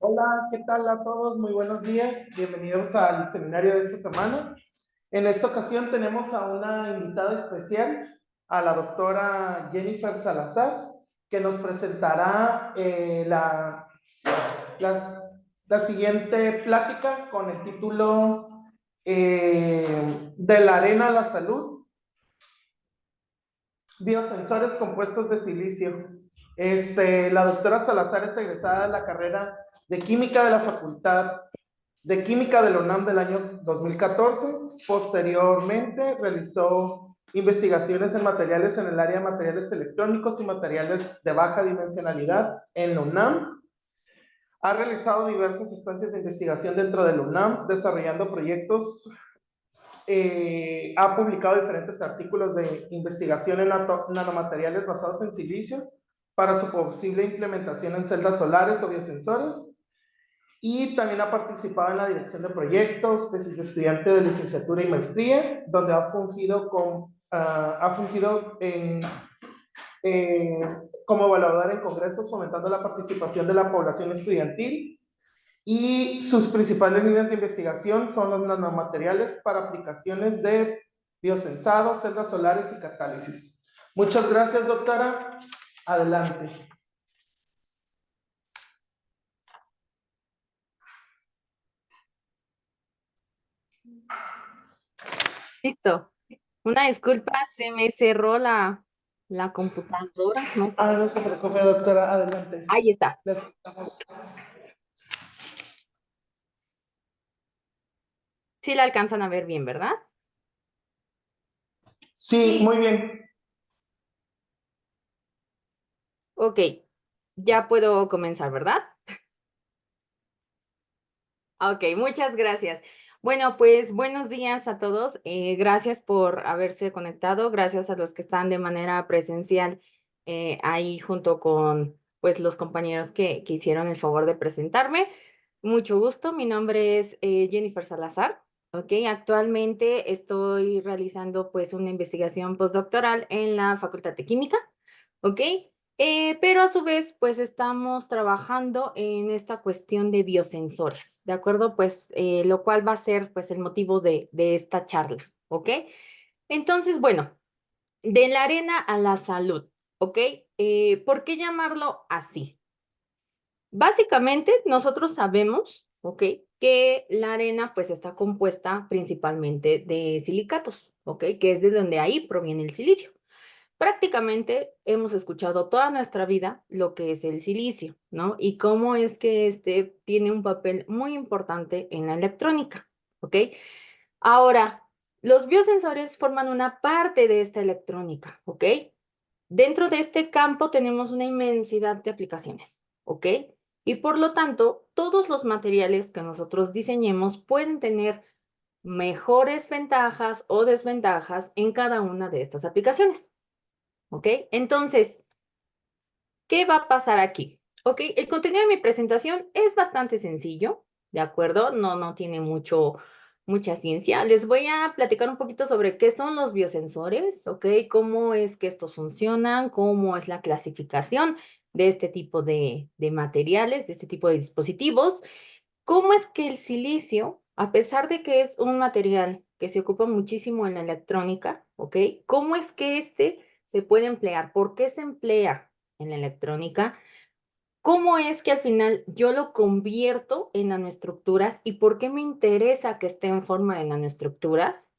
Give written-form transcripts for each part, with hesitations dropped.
Hola, ¿qué tal a todos? Muy buenos días. Bienvenidos al seminario de esta semana. En esta ocasión tenemos a una invitada especial, a la doctora Jennifer Salazar, que nos presentará la, la siguiente plática con el título De la arena a la salud, biosensores compuestos de silicio. La doctora Salazar es egresada de la carrera de Química de la Facultad de Química de la UNAM del año 2014. Posteriormente realizó investigaciones en materiales en el área de materiales electrónicos y materiales de baja dimensionalidad en la UNAM. Ha realizado diversas estancias de investigación dentro de la UNAM, desarrollando proyectos. Ha publicado diferentes artículos de investigación en nanomateriales basados en silicios para su posible implementación en celdas solares o biosensores. Y también ha participado en la dirección de proyectos, tesis de estudiante de licenciatura y maestría, donde ha fungido como evaluadora en congresos, fomentando la participación de la población estudiantil. Y sus principales líneas de investigación son los nanomateriales para aplicaciones de biosensado, celdas solares y catálisis. Muchas gracias, doctora. Adelante. Listo. Una disculpa, se me cerró la computadora. No sé. No se preocupe, doctora. Adelante. Ahí está. Les damos. Sí la alcanzan a ver bien, ¿verdad? Sí, muy bien. Ok, ya puedo comenzar, ¿verdad? Ok, muchas gracias. Bueno, pues buenos días a todos. Gracias por haberse conectado. Gracias a los que están de manera presencial ahí junto con pues los compañeros que hicieron el favor de presentarme. Mucho gusto. Mi nombre es Jennifer Salazar. Ok, actualmente estoy realizando pues una investigación postdoctoral en la Facultad de Química. Ok, pero a su vez, pues estamos trabajando en esta cuestión de biosensores, ¿de acuerdo? Pues lo cual va a ser pues el motivo de esta charla, ¿ok? Entonces, bueno, de la arena a la salud, ¿ok? ¿Por qué llamarlo así? Básicamente, nosotros sabemos, ¿ok? Que la arena pues está compuesta principalmente de silicatos, ¿ok? Que es de donde ahí proviene el silicio. Prácticamente hemos escuchado toda nuestra vida lo que es el silicio, ¿no? Y cómo es que este tiene un papel muy importante en la electrónica, ¿ok? Ahora, los biosensores forman una parte de esta electrónica, ¿ok? Dentro de este campo tenemos una inmensidad de aplicaciones, ¿ok? Y por lo tanto, todos los materiales que nosotros diseñemos pueden tener mejores ventajas o desventajas en cada una de estas aplicaciones. ¿Ok? Entonces, ¿qué va a pasar aquí? ¿Ok? El contenido de mi presentación es bastante sencillo, ¿de acuerdo? No tiene mucha ciencia. Les voy a platicar un poquito sobre qué son los biosensores, ¿ok? Cómo es que estos funcionan, cómo es la clasificación de este tipo de materiales, de este tipo de dispositivos, cómo es que el silicio, a pesar de que es un material que se ocupa muchísimo en la electrónica, ¿ok? ¿Cómo es que este se puede emplear? ¿Por qué se emplea en la electrónica? ¿Cómo es que al final yo lo convierto en nanoestructuras y por qué me interesa que esté en forma de nanoestructuras?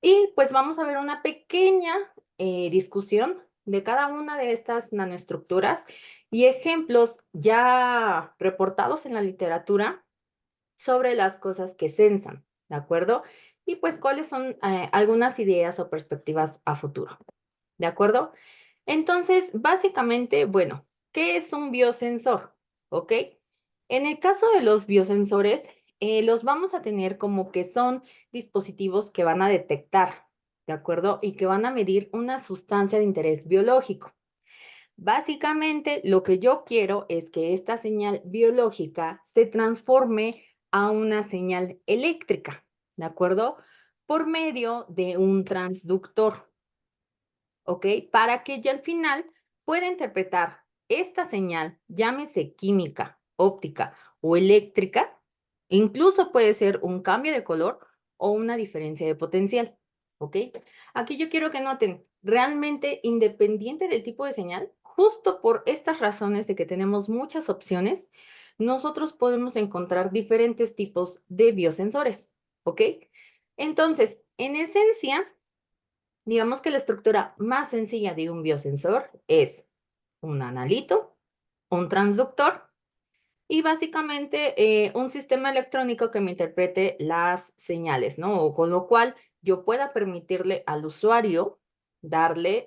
Y pues vamos a ver una pequeña discusión de cada una de estas nanoestructuras y ejemplos ya reportados en la literatura sobre las cosas que sensan, ¿de acuerdo? Y pues cuáles son algunas ideas o perspectivas a futuro, ¿de acuerdo? Entonces, básicamente, bueno, ¿qué es un biosensor? ¿Ok? En el caso de los biosensores, los vamos a tener como que son dispositivos que van a detectar, ¿de acuerdo? Y que van a medir una sustancia de interés biológico. Básicamente, lo que yo quiero es que esta señal biológica se transforme a una señal eléctrica, ¿de acuerdo? Por medio de un transductor, ¿ok? Para que yo al final pueda interpretar esta señal, llámese química, óptica o eléctrica, incluso puede ser un cambio de color o una diferencia de potencial, ¿ok? Aquí yo quiero que noten, realmente independiente del tipo de señal, justo por estas razones de que tenemos muchas opciones, nosotros podemos encontrar diferentes tipos de biosensores, ¿ok? Entonces, en esencia, digamos que la estructura más sencilla de un biosensor es un analito, un transductor y básicamente un sistema electrónico que me interprete las señales, ¿no? O con lo cual yo pueda permitirle al usuario darle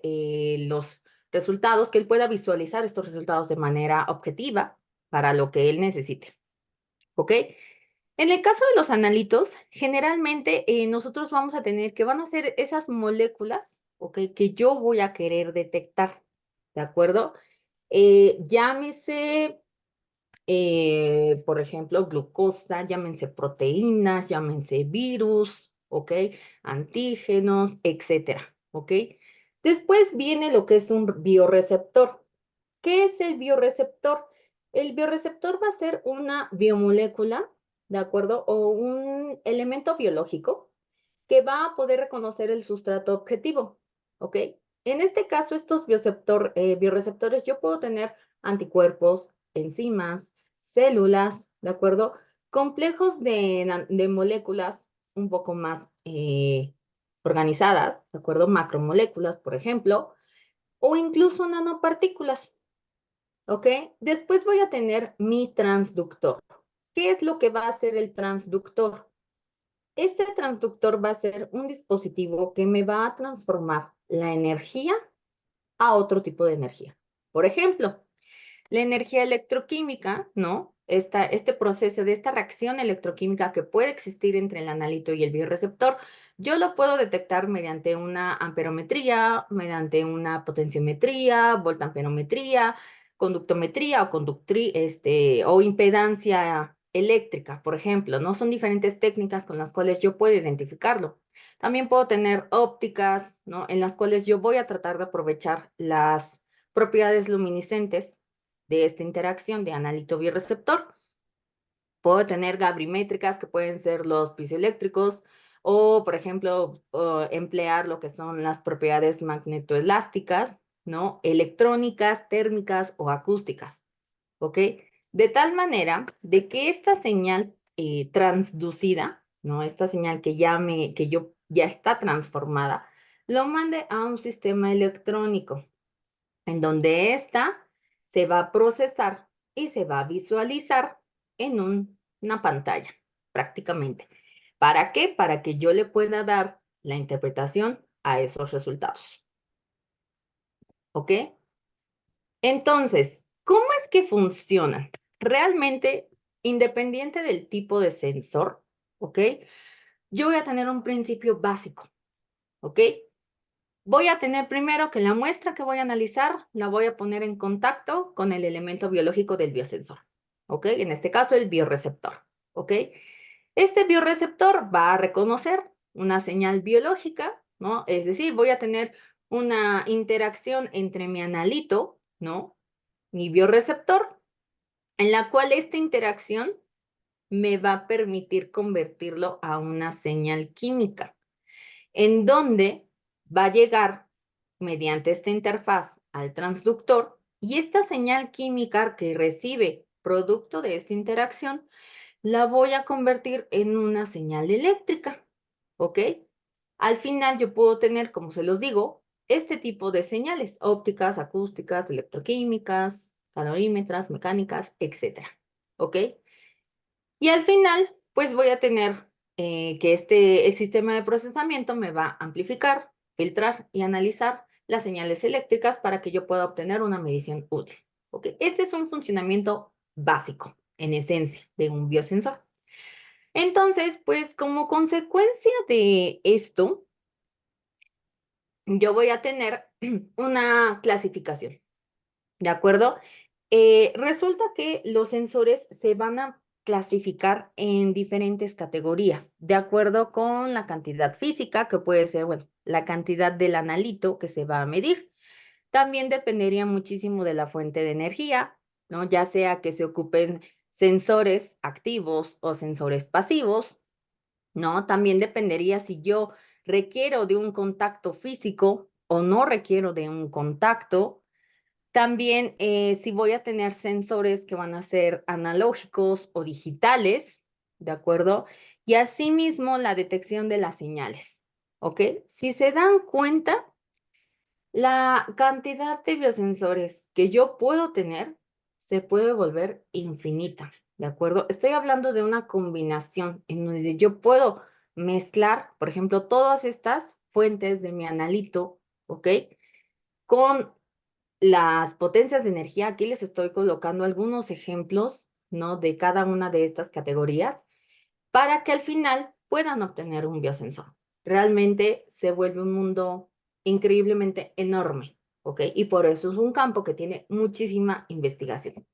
los resultados, que él pueda visualizar estos resultados de manera objetiva para lo que él necesite, ¿ok? En el caso de los analitos, generalmente nosotros vamos a tener que van a ser esas moléculas, ¿ok? Que yo voy a querer detectar, ¿de acuerdo? Llámese, por ejemplo, glucosa, llámense proteínas, llámense virus, ¿ok? Antígenos, etcétera, ¿ok? Después viene lo que es un bioreceptor. ¿Qué es el bioreceptor? El bioreceptor va a ser una biomolécula, ¿de acuerdo? O un elemento biológico que va a poder reconocer el sustrato objetivo, ¿ok? En este caso, estos bioreceptores, yo puedo tener anticuerpos, enzimas, células, ¿de acuerdo? Complejos de moléculas un poco más organizadas, ¿de acuerdo? Macromoléculas, por ejemplo, o incluso nanopartículas, ¿ok? Después voy a tener mi transductor. ¿Qué es lo que va a hacer el transductor? Este transductor va a ser un dispositivo que me va a transformar la energía a otro tipo de energía. Por ejemplo, la energía electroquímica, ¿no? Este proceso de esta reacción electroquímica que puede existir entre el analito y el bioreceptor, yo lo puedo detectar mediante una amperometría, mediante una potenciometría, voltamperometría, conductometría o impedancia eléctrica, por ejemplo, ¿no? Son diferentes técnicas con las cuales yo puedo identificarlo. También puedo tener ópticas, ¿no? En las cuales yo voy a tratar de aprovechar las propiedades luminiscentes de esta interacción de analito-bioreceptor. Puedo tener gabrimétricas que pueden ser los piezoeléctricos o, por ejemplo, emplear lo que son las propiedades magnetoelásticas, ¿no? Electrónicas, térmicas o acústicas, ¿ok? De tal manera de que esta señal transducida, ¿no? Esta señal que yo ya está transformada, lo mande a un sistema electrónico en donde esta se va a procesar y se va a visualizar en una pantalla, prácticamente. ¿Para qué? Para que yo le pueda dar la interpretación a esos resultados. ¿Ok? Entonces, ¿cómo es que funcionan? Realmente, independiente del tipo de sensor, ¿ok? Yo voy a tener un principio básico, ¿ok? Voy a tener primero que la muestra que voy a analizar la voy a poner en contacto con el elemento biológico del biosensor, ¿ok? En este caso, el bioreceptor, ¿ok? Este bioreceptor va a reconocer una señal biológica, ¿no? Es decir, voy a tener una interacción entre mi analito, ¿no? Mi bioreceptor, en la cual esta interacción me va a permitir convertirlo a una señal química en donde va a llegar mediante esta interfaz al transductor y esta señal química que recibe producto de esta interacción la voy a convertir en una señal eléctrica, ¿ok? Al final yo puedo tener, como se los digo, este tipo de señales ópticas, acústicas, electroquímicas, calorímetras, mecánicas, etcétera, ¿ok? Y al final, pues voy a tener que el sistema de procesamiento me va a amplificar, filtrar y analizar las señales eléctricas para que yo pueda obtener una medición útil. ¿Ok? Este es un funcionamiento básico, en esencia, de un biosensor. Entonces, pues como consecuencia de esto, yo voy a tener una clasificación, ¿de acuerdo? Resulta que los sensores se van a clasificar en diferentes categorías, de acuerdo con la cantidad física, que puede ser, bueno, la cantidad del analito que se va a medir. También dependería muchísimo de la fuente de energía, ¿no? Ya sea que se ocupen sensores activos o sensores pasivos, ¿no? También dependería si yo requiero de un contacto físico o no requiero de un contacto. También si voy a tener sensores que van a ser analógicos o digitales, ¿de acuerdo? Y asimismo la detección de las señales, ¿ok? Si se dan cuenta, la cantidad de biosensores que yo puedo tener se puede volver infinita, ¿de acuerdo? Estoy hablando de una combinación en donde yo puedo mezclar, por ejemplo, todas estas fuentes de mi analito, ¿ok? Con las potencias de energía. Aquí les estoy colocando algunos ejemplos, ¿no? De cada una de estas categorías para que al final puedan obtener un biosensor. Realmente se vuelve un mundo increíblemente enorme, ¿ok? Y por eso es un campo que tiene muchísima investigación.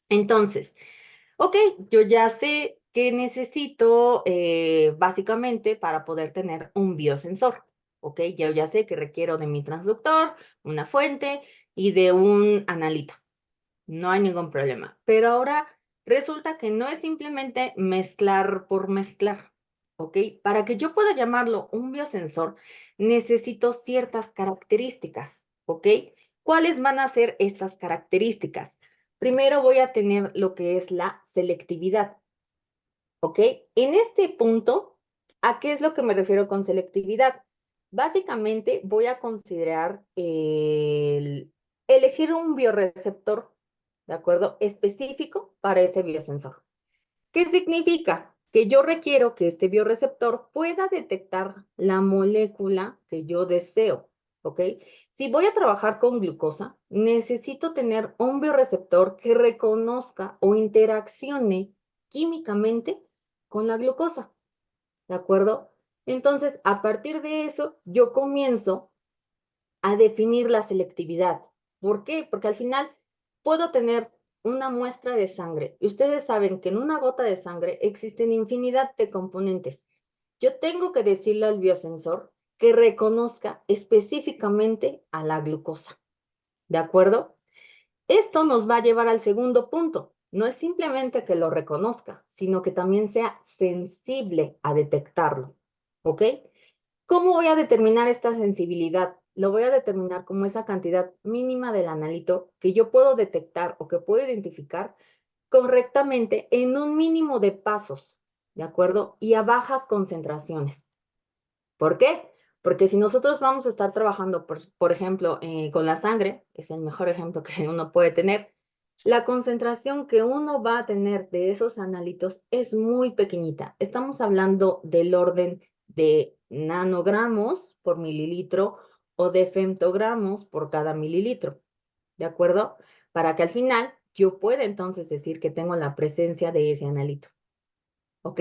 Entonces, ok, yo ya sé qué necesito básicamente para poder tener un biosensor, ¿ok? Yo ya sé que requiero de mi transductor, una fuente y de un analito. No hay ningún problema. Pero ahora resulta que no es simplemente mezclar por mezclar, ¿ok? Para que yo pueda llamarlo un biosensor, necesito ciertas características, ¿ok? ¿Cuáles van a ser estas características? Primero voy a tener lo que es la selectividad, ¿ok? En este punto, ¿a qué es lo que me refiero con selectividad? Básicamente voy a considerar elegir un bioreceptor, ¿de acuerdo? Específico para ese biosensor. ¿Qué significa? Que yo requiero que este bioreceptor pueda detectar la molécula que yo deseo, ¿ok? Si voy a trabajar con glucosa, necesito tener un bioreceptor que reconozca o interaccione químicamente con la glucosa, ¿de acuerdo? Entonces, a partir de eso, yo comienzo a definir la selectividad. ¿Por qué? Porque al final puedo tener una muestra de sangre y ustedes saben que en una gota de sangre existen infinidad de componentes. Yo tengo que decirle al biosensor que reconozca específicamente a la glucosa. ¿De acuerdo? Esto nos va a llevar al segundo punto. No es simplemente que lo reconozca, sino que también sea sensible a detectarlo. ¿Ok? ¿Cómo voy a determinar esta sensibilidad? Lo voy a determinar como esa cantidad mínima del analito que yo puedo detectar o que puedo identificar correctamente en un mínimo de pasos, ¿de acuerdo? Y a bajas concentraciones. ¿Por qué? Porque si nosotros vamos a estar trabajando, por ejemplo, con la sangre, es el mejor ejemplo que uno puede tener, la concentración que uno va a tener de esos analitos es muy pequeñita. Estamos hablando del orden de nanogramos por mililitro o de femtogramos por cada mililitro, ¿de acuerdo? Para que al final yo pueda entonces decir que tengo la presencia de ese analito. ¿Ok?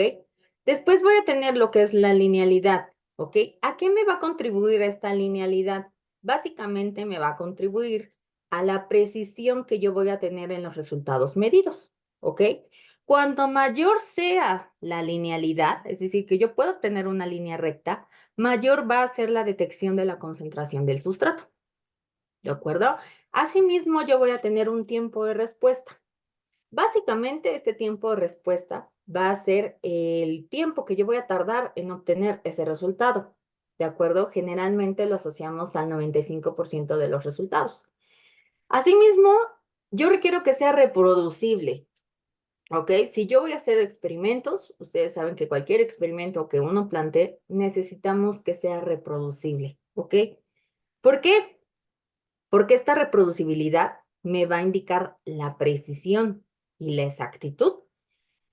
Después voy a tener lo que es la linealidad, ¿ok? ¿A qué me va a contribuir esta linealidad? Básicamente me va a contribuir a la precisión que yo voy a tener en los resultados medidos, ¿ok? Cuanto mayor sea la linealidad, es decir, que yo pueda obtener una línea recta, mayor va a ser la detección de la concentración del sustrato, ¿de acuerdo? Asimismo, yo voy a tener un tiempo de respuesta. Básicamente, este tiempo de respuesta va a ser el tiempo que yo voy a tardar en obtener ese resultado. ¿De acuerdo? Generalmente lo asociamos al 95% de los resultados. Asimismo, yo requiero que sea reproducible. ¿Ok? Si yo voy a hacer experimentos, ustedes saben que cualquier experimento que uno plantee, necesitamos que sea reproducible. ¿Ok? ¿Por qué? Porque esta reproducibilidad me va a indicar la precisión y la exactitud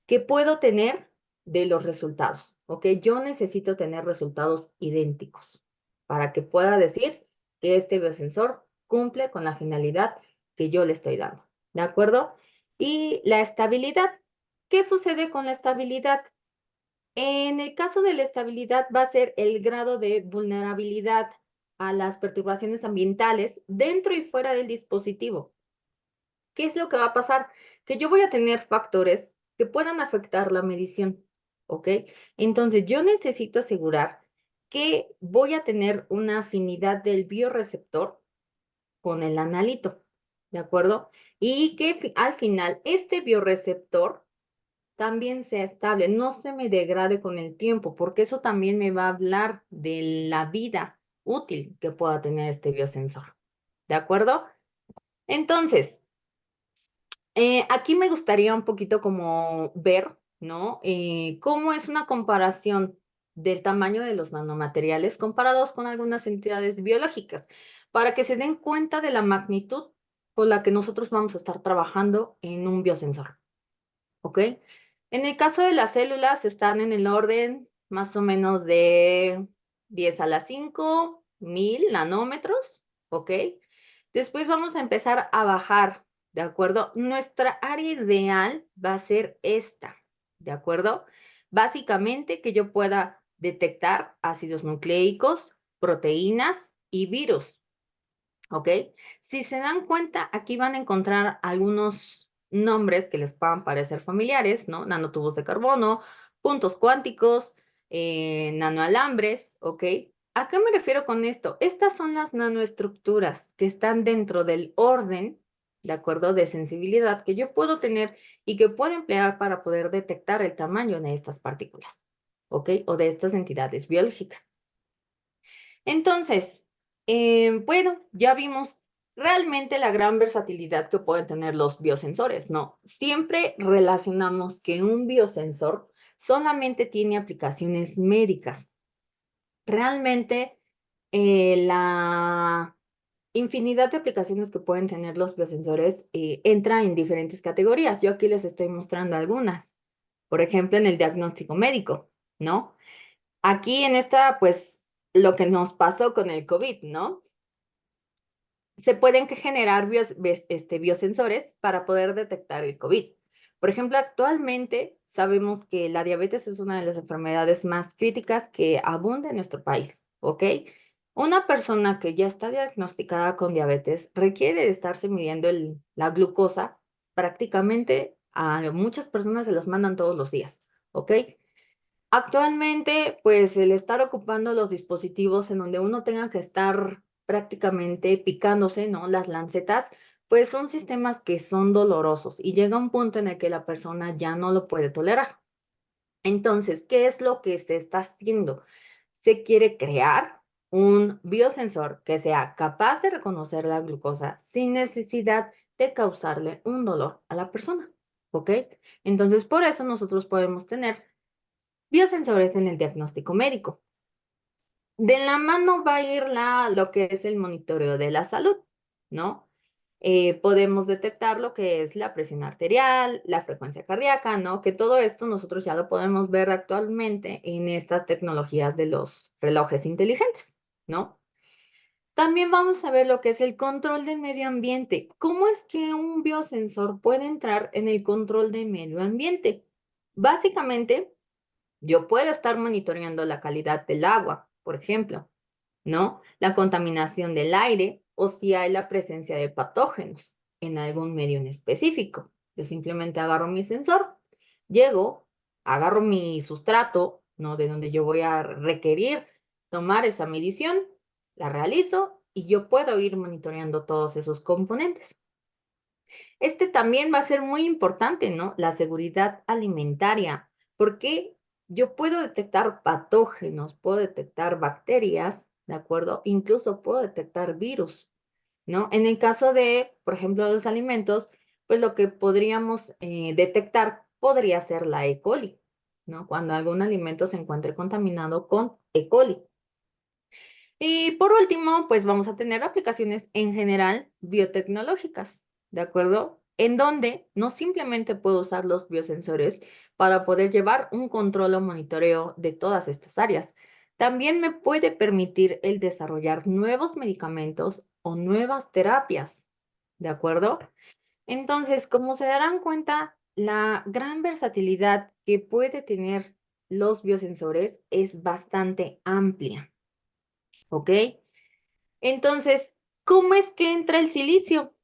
que puedo tener de los resultados, ¿ok? Yo necesito tener resultados idénticos para que pueda decir que este biosensor cumple con la finalidad que yo le estoy dando, ¿de acuerdo? Y la estabilidad. ¿Qué sucede con la estabilidad? En el caso de la estabilidad va a ser el grado de vulnerabilidad a las perturbaciones ambientales dentro y fuera del dispositivo. ¿Qué es lo que va a pasar? Que yo voy a tener factores que puedan afectar la medición, ¿ok? Entonces, yo necesito asegurar que voy a tener una afinidad del bioreceptor con el analito, ¿de acuerdo? Y que al final este bioreceptor también sea estable, no se me degrade con el tiempo, porque eso también me va a hablar de la vida útil que pueda tener este biosensor, ¿de acuerdo? Entonces, aquí me gustaría un poquito como ver, ¿no? Cómo es una comparación del tamaño de los nanomateriales comparados con algunas entidades biológicas, para que se den cuenta de la magnitud con la que nosotros vamos a estar trabajando en un biosensor, ¿ok? En el caso de las células, están en el orden más o menos de 10 a la 5, 1000 nanómetros, ¿ok? Después vamos a empezar a bajar, ¿de acuerdo? Nuestra área ideal va a ser esta, ¿de acuerdo? Básicamente que yo pueda detectar ácidos nucleicos, proteínas y virus, ¿ok? Si se dan cuenta, aquí van a encontrar algunos nombres que les puedan parecer familiares, ¿no? Nanotubos de carbono, puntos cuánticos, nanoalambres, ¿ok? ¿A qué me refiero con esto? Estas son las nanoestructuras que están dentro del orden, de acuerdo, de sensibilidad que yo puedo tener y que puedo emplear para poder detectar el tamaño de estas partículas, ¿ok? O de estas entidades biológicas. Entonces, bueno, ya vimos realmente la gran versatilidad que pueden tener los biosensores, ¿no? Siempre relacionamos que un biosensor solamente tiene aplicaciones médicas. Realmente, la infinidad de aplicaciones que pueden tener los biosensores entra en diferentes categorías. Yo aquí les estoy mostrando algunas. Por ejemplo, en el diagnóstico médico, ¿no? Aquí en esta, pues, lo que nos pasó con el COVID, ¿no? Se pueden generar biosensores para poder detectar el COVID. Por ejemplo, actualmente sabemos que la diabetes es una de las enfermedades más críticas que abunda en nuestro país, ¿ok? Una persona que ya está diagnosticada con diabetes requiere de estarse midiendo la glucosa. Prácticamente a muchas personas se los mandan todos los días, ¿ok? Actualmente, pues el estar ocupando los dispositivos en donde uno tenga que estar prácticamente picándose, ¿no? Las lancetas, pues son sistemas que son dolorosos y llega un punto en el que la persona ya no lo puede tolerar. Entonces, ¿qué es lo que se está haciendo? Se quiere crear un biosensor que sea capaz de reconocer la glucosa sin necesidad de causarle un dolor a la persona, ¿ok? Entonces, por eso nosotros podemos tener biosensores en el diagnóstico médico. De la mano va a ir lo que es el monitoreo de la salud, ¿no? Podemos detectar lo que es la presión arterial, la frecuencia cardíaca, ¿no? Que todo esto nosotros ya lo podemos ver actualmente en estas tecnologías de los relojes inteligentes, ¿no? También vamos a ver lo que es el control del medio ambiente. ¿Cómo es que un biosensor puede entrar en el control del medio ambiente? Básicamente, yo puedo estar monitoreando la calidad del agua, por ejemplo, ¿no? La contaminación del aire o si hay la presencia de patógenos en algún medio en específico. Yo simplemente agarro mi sensor, llego, agarro mi sustrato, ¿no? De donde yo voy a requerir tomar esa medición, la realizo y yo puedo ir monitoreando todos esos componentes. Este también va a ser muy importante, ¿no? La seguridad alimentaria, porque yo puedo detectar patógenos, puedo detectar bacterias, ¿de acuerdo? Incluso puedo detectar virus, ¿no? En el caso de, por ejemplo, los alimentos, pues lo que podríamos detectar podría ser la E. coli, ¿no? Cuando algún alimento se encuentre contaminado con E. coli. Y por último, pues vamos a tener aplicaciones en general biotecnológicas, ¿de acuerdo? En donde no simplemente puedo usar los biosensores para poder llevar un control o monitoreo de todas estas áreas. También me puede permitir el desarrollar nuevos medicamentos o nuevas terapias, ¿de acuerdo? Entonces, como se darán cuenta, la gran versatilidad que puede tener los biosensores es bastante amplia. ¿Ok? Entonces, ¿cómo es que entra el silicio?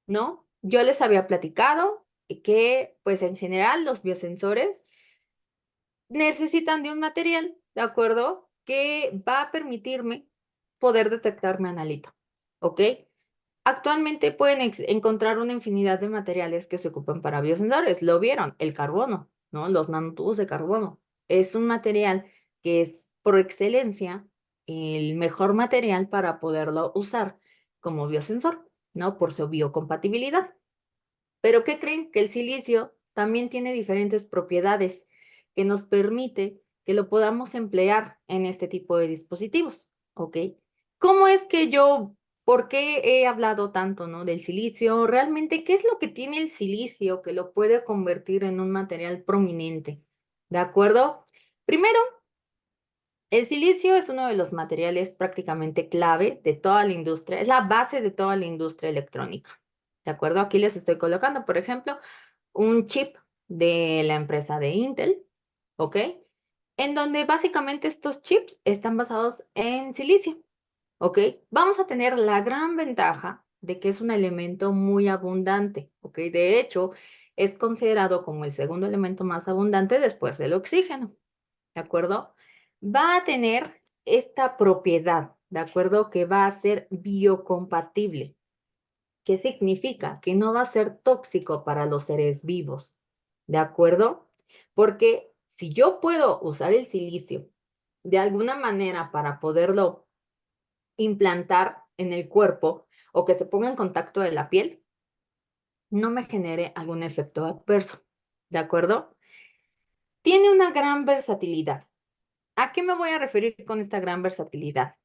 ¿No? Yo les había platicado que, pues en general, los biosensores necesitan de un material, ¿de acuerdo? Que va a permitirme poder detectar mi analito, ¿ok? Actualmente pueden encontrar una infinidad de materiales que se ocupan para biosensores. Lo vieron, el carbono, ¿no? Los nanotubos de carbono. Es un material que es por excelencia el mejor material para poderlo usar como biosensor, ¿no? Por su biocompatibilidad. Pero ¿qué creen? Que el silicio también tiene diferentes propiedades que nos permite que lo podamos emplear en este tipo de dispositivos, ¿ok? ¿Cómo es que por qué he hablado tanto, ¿no? Del silicio? Realmente, ¿qué es lo que tiene el silicio que lo puede convertir en un material prominente? ¿De acuerdo? Primero, el silicio es uno de los materiales prácticamente clave de toda la industria, es la base de toda la industria electrónica. ¿De acuerdo? Aquí les estoy colocando, por ejemplo, un chip de la empresa de Intel, ¿ok? En donde básicamente estos chips están basados en silicio, ¿ok? Vamos a tener la gran ventaja de que es un elemento muy abundante, ¿ok? De hecho, es considerado como el segundo elemento más abundante después del oxígeno, ¿de acuerdo? Va a tener esta propiedad, ¿de acuerdo? Que va a ser biocompatible. ¿Qué significa? Que no va a ser tóxico para los seres vivos, ¿de acuerdo? Porque si yo puedo usar el silicio de alguna manera para poderlo implantar en el cuerpo o que se ponga en contacto de la piel, no me genere algún efecto adverso, ¿de acuerdo? Tiene una gran versatilidad. ¿A qué me voy a referir con esta gran versatilidad?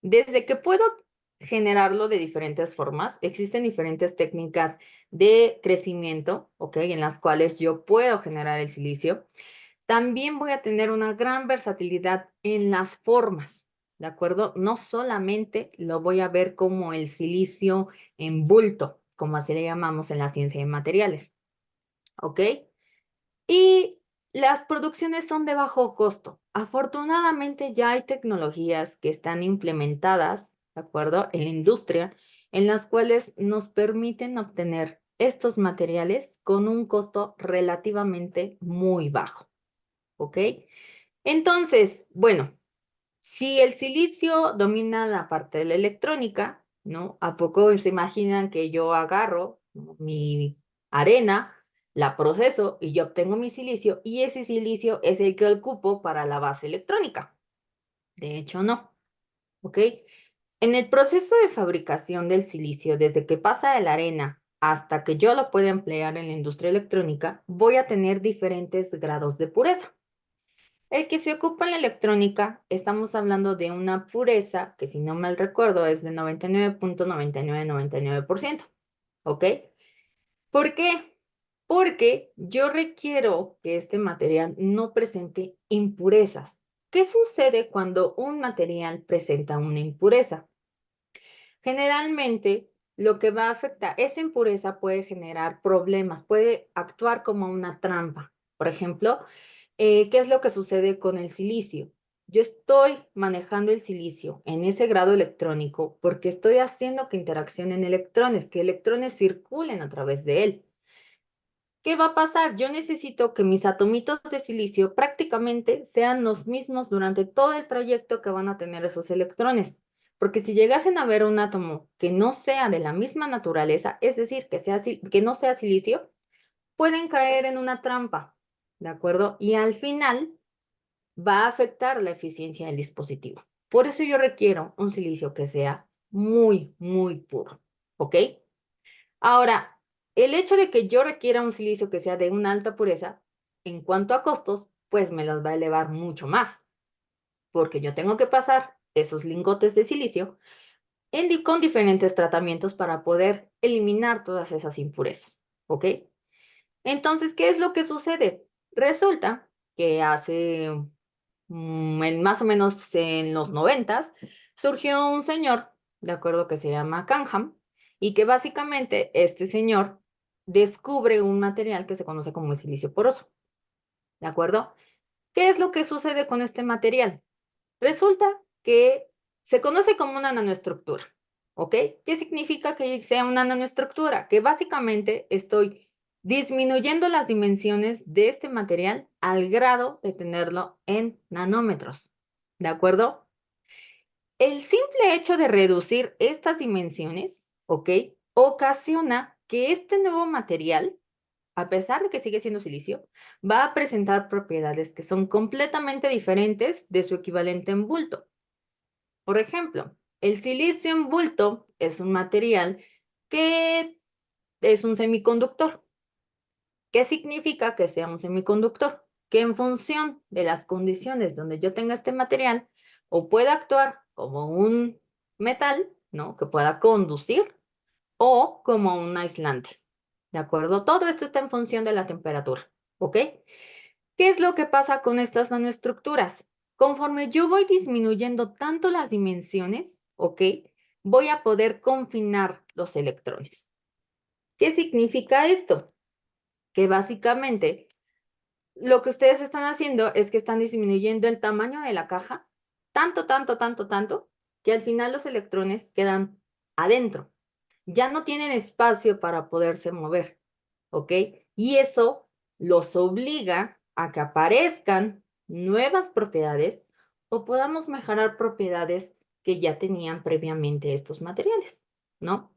Desde que puedo generarlo de diferentes formas, existen diferentes técnicas de crecimiento, ¿ok? En las cuales yo puedo generar el silicio. También voy a tener una gran versatilidad en las formas, ¿de acuerdo? No solamente lo voy a ver como el silicio en bulto, como así le llamamos en la ciencia de materiales, ¿ok? Y las producciones son de bajo costo. Afortunadamente ya hay tecnologías que están implementadas, ¿de acuerdo? En la industria, en las cuales nos permiten obtener estos materiales con un costo relativamente muy bajo, ¿ok? Entonces, bueno, si el silicio domina la parte de la electrónica, ¿no? ¿A poco se imaginan que yo agarro, ¿no?, mi arena, la proceso y yo obtengo mi silicio y ese silicio es el que ocupo para la base electrónica? De hecho, no, ¿ok? En el proceso de fabricación del silicio, desde que pasa de la arena hasta que yo lo pueda emplear en la industria electrónica, voy a tener diferentes grados de pureza. El que se ocupa en la electrónica, estamos hablando de una pureza que, si no mal recuerdo, es de 99.9999%, ¿ok? ¿Por qué? Porque yo requiero que este material no presente impurezas. ¿Qué sucede cuando un material presenta una impureza? Generalmente, lo que va a afectar, esa impureza puede generar problemas, puede actuar como una trampa. Por ejemplo, ¿qué es lo que sucede con el silicio? Yo estoy manejando el silicio en ese grado electrónico porque estoy haciendo que interaccionen electrones, que electrones circulen a través de él. ¿Qué va a pasar? Yo necesito que mis atomitos de silicio prácticamente sean los mismos durante todo el trayecto que van a tener esos electrones. Porque si llegasen a ver un átomo que no sea de la misma naturaleza, es decir, que no sea silicio, pueden caer en una trampa, ¿de acuerdo? Y al final va a afectar la eficiencia del dispositivo. Por eso yo requiero un silicio que sea muy, muy puro, ¿ok? Ahora, el hecho de que yo requiera un silicio que sea de una alta pureza, en cuanto a costos, pues me los va a elevar mucho más, porque yo tengo que pasar esos lingotes de silicio con diferentes tratamientos para poder eliminar todas esas impurezas, ¿ok? Entonces, ¿qué es lo que sucede? Resulta que hace más o menos en los 90 surgió un señor, de acuerdo, que se llama Canham, y que básicamente este señor descubre un material que se conoce como el silicio poroso, ¿de acuerdo? ¿Qué es lo que sucede con este material? Resulta que se conoce como una nanoestructura, ¿ok? ¿Qué significa que sea una nanoestructura? Que básicamente estoy disminuyendo las dimensiones de este material al grado de tenerlo en nanómetros. ¿De acuerdo? El simple hecho de reducir estas dimensiones, ¿ok? Ocasiona que este nuevo material, a pesar de que sigue siendo silicio, va a presentar propiedades que son completamente diferentes de su equivalente en bulto. Por ejemplo, el silicio en bulto es un material que es un semiconductor. ¿Qué significa que sea un semiconductor? Que en función de las condiciones donde yo tenga este material, o pueda actuar como un metal, ¿no? Que pueda conducir, o como un aislante. ¿De acuerdo? Todo esto está en función de la temperatura, ¿ok? ¿Qué es lo que pasa con estas nanoestructuras? Conforme yo voy disminuyendo tanto las dimensiones, ¿ok? Voy a poder confinar los electrones. ¿Qué significa esto? Que básicamente lo que ustedes están haciendo es que están disminuyendo el tamaño de la caja, tanto, que al final los electrones quedan adentro. Ya no tienen espacio para poderse mover, ¿ok? Y eso los obliga a que aparezcan nuevas propiedades o podamos mejorar propiedades que ya tenían previamente estos materiales, ¿no?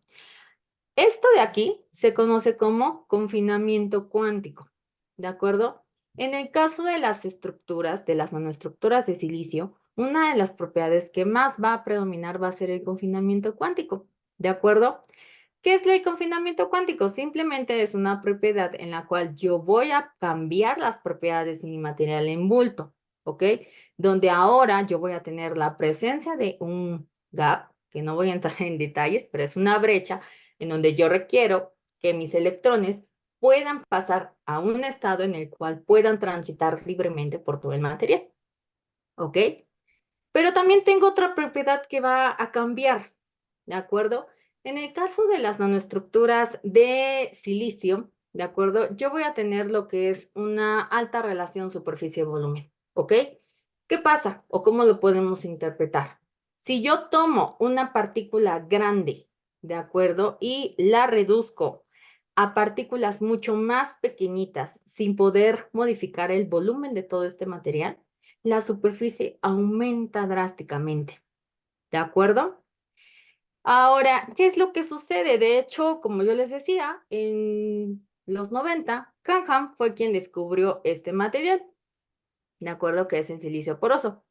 Esto de aquí se conoce como confinamiento cuántico, ¿de acuerdo? En el caso de las estructuras, de las nanoestructuras de silicio, una de las propiedades que más va a predominar va a ser el confinamiento cuántico, ¿de acuerdo? ¿Qué es el confinamiento cuántico? Simplemente es una propiedad en la cual yo voy a cambiar las propiedades de mi material en bulto, ¿ok? Donde ahora yo voy a tener la presencia de un gap, que no voy a entrar en detalles, pero es una brecha en donde yo requiero que mis electrones puedan pasar a un estado en el cual puedan transitar libremente por todo el material, ¿ok? Pero también tengo otra propiedad que va a cambiar, ¿de acuerdo? En el caso de las nanoestructuras de silicio, ¿de acuerdo? Yo voy a tener lo que es una alta relación superficie-volumen, ¿ok? ¿Qué pasa o cómo lo podemos interpretar? Si yo tomo una partícula grande, ¿de acuerdo? Y la reduzco a partículas mucho más pequeñitas sin poder modificar el volumen de todo este material, la superficie aumenta drásticamente, ¿de acuerdo? Ahora, ¿qué es lo que sucede? De hecho, como yo les decía, en los 90, Canham fue quien descubrió este material, ¿de acuerdo? Que es en silicio poroso.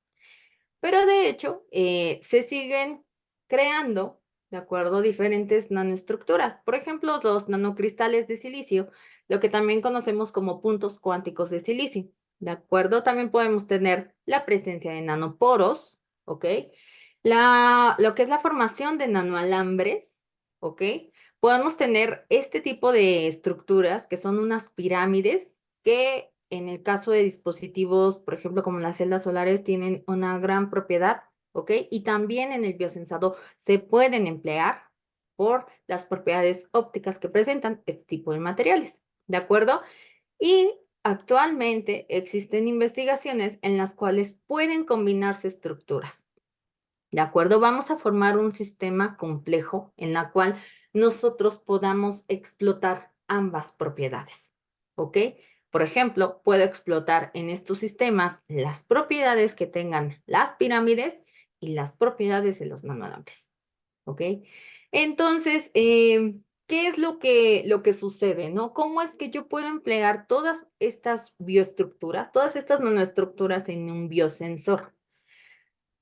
Pero de hecho, se siguen creando, ¿de acuerdo? Diferentes nanoestructuras. Por ejemplo, los nanocristales de silicio, lo que también conocemos como puntos cuánticos de silicio, ¿de acuerdo? También podemos tener la presencia de nanoporos, ¿ok? Lo que es la formación de nanoalambres, ¿ok? Podemos tener este tipo de estructuras que son unas pirámides que en el caso de dispositivos, por ejemplo, como las celdas solares, tienen una gran propiedad, ¿ok? Y también en el biosensado se pueden emplear por las propiedades ópticas que presentan este tipo de materiales, ¿de acuerdo? Y actualmente existen investigaciones en las cuales pueden combinarse estructuras. ¿De acuerdo? Vamos a formar un sistema complejo en la cual nosotros podamos explotar ambas propiedades. ¿Ok? Por ejemplo, puedo explotar en estos sistemas las propiedades que tengan las pirámides y las propiedades de los nanoalambres. ¿Ok? Entonces, ¿qué es lo que sucede, no? ¿Cómo es que yo puedo emplear todas estas bioestructuras, todas estas nanoestructuras en un biosensor?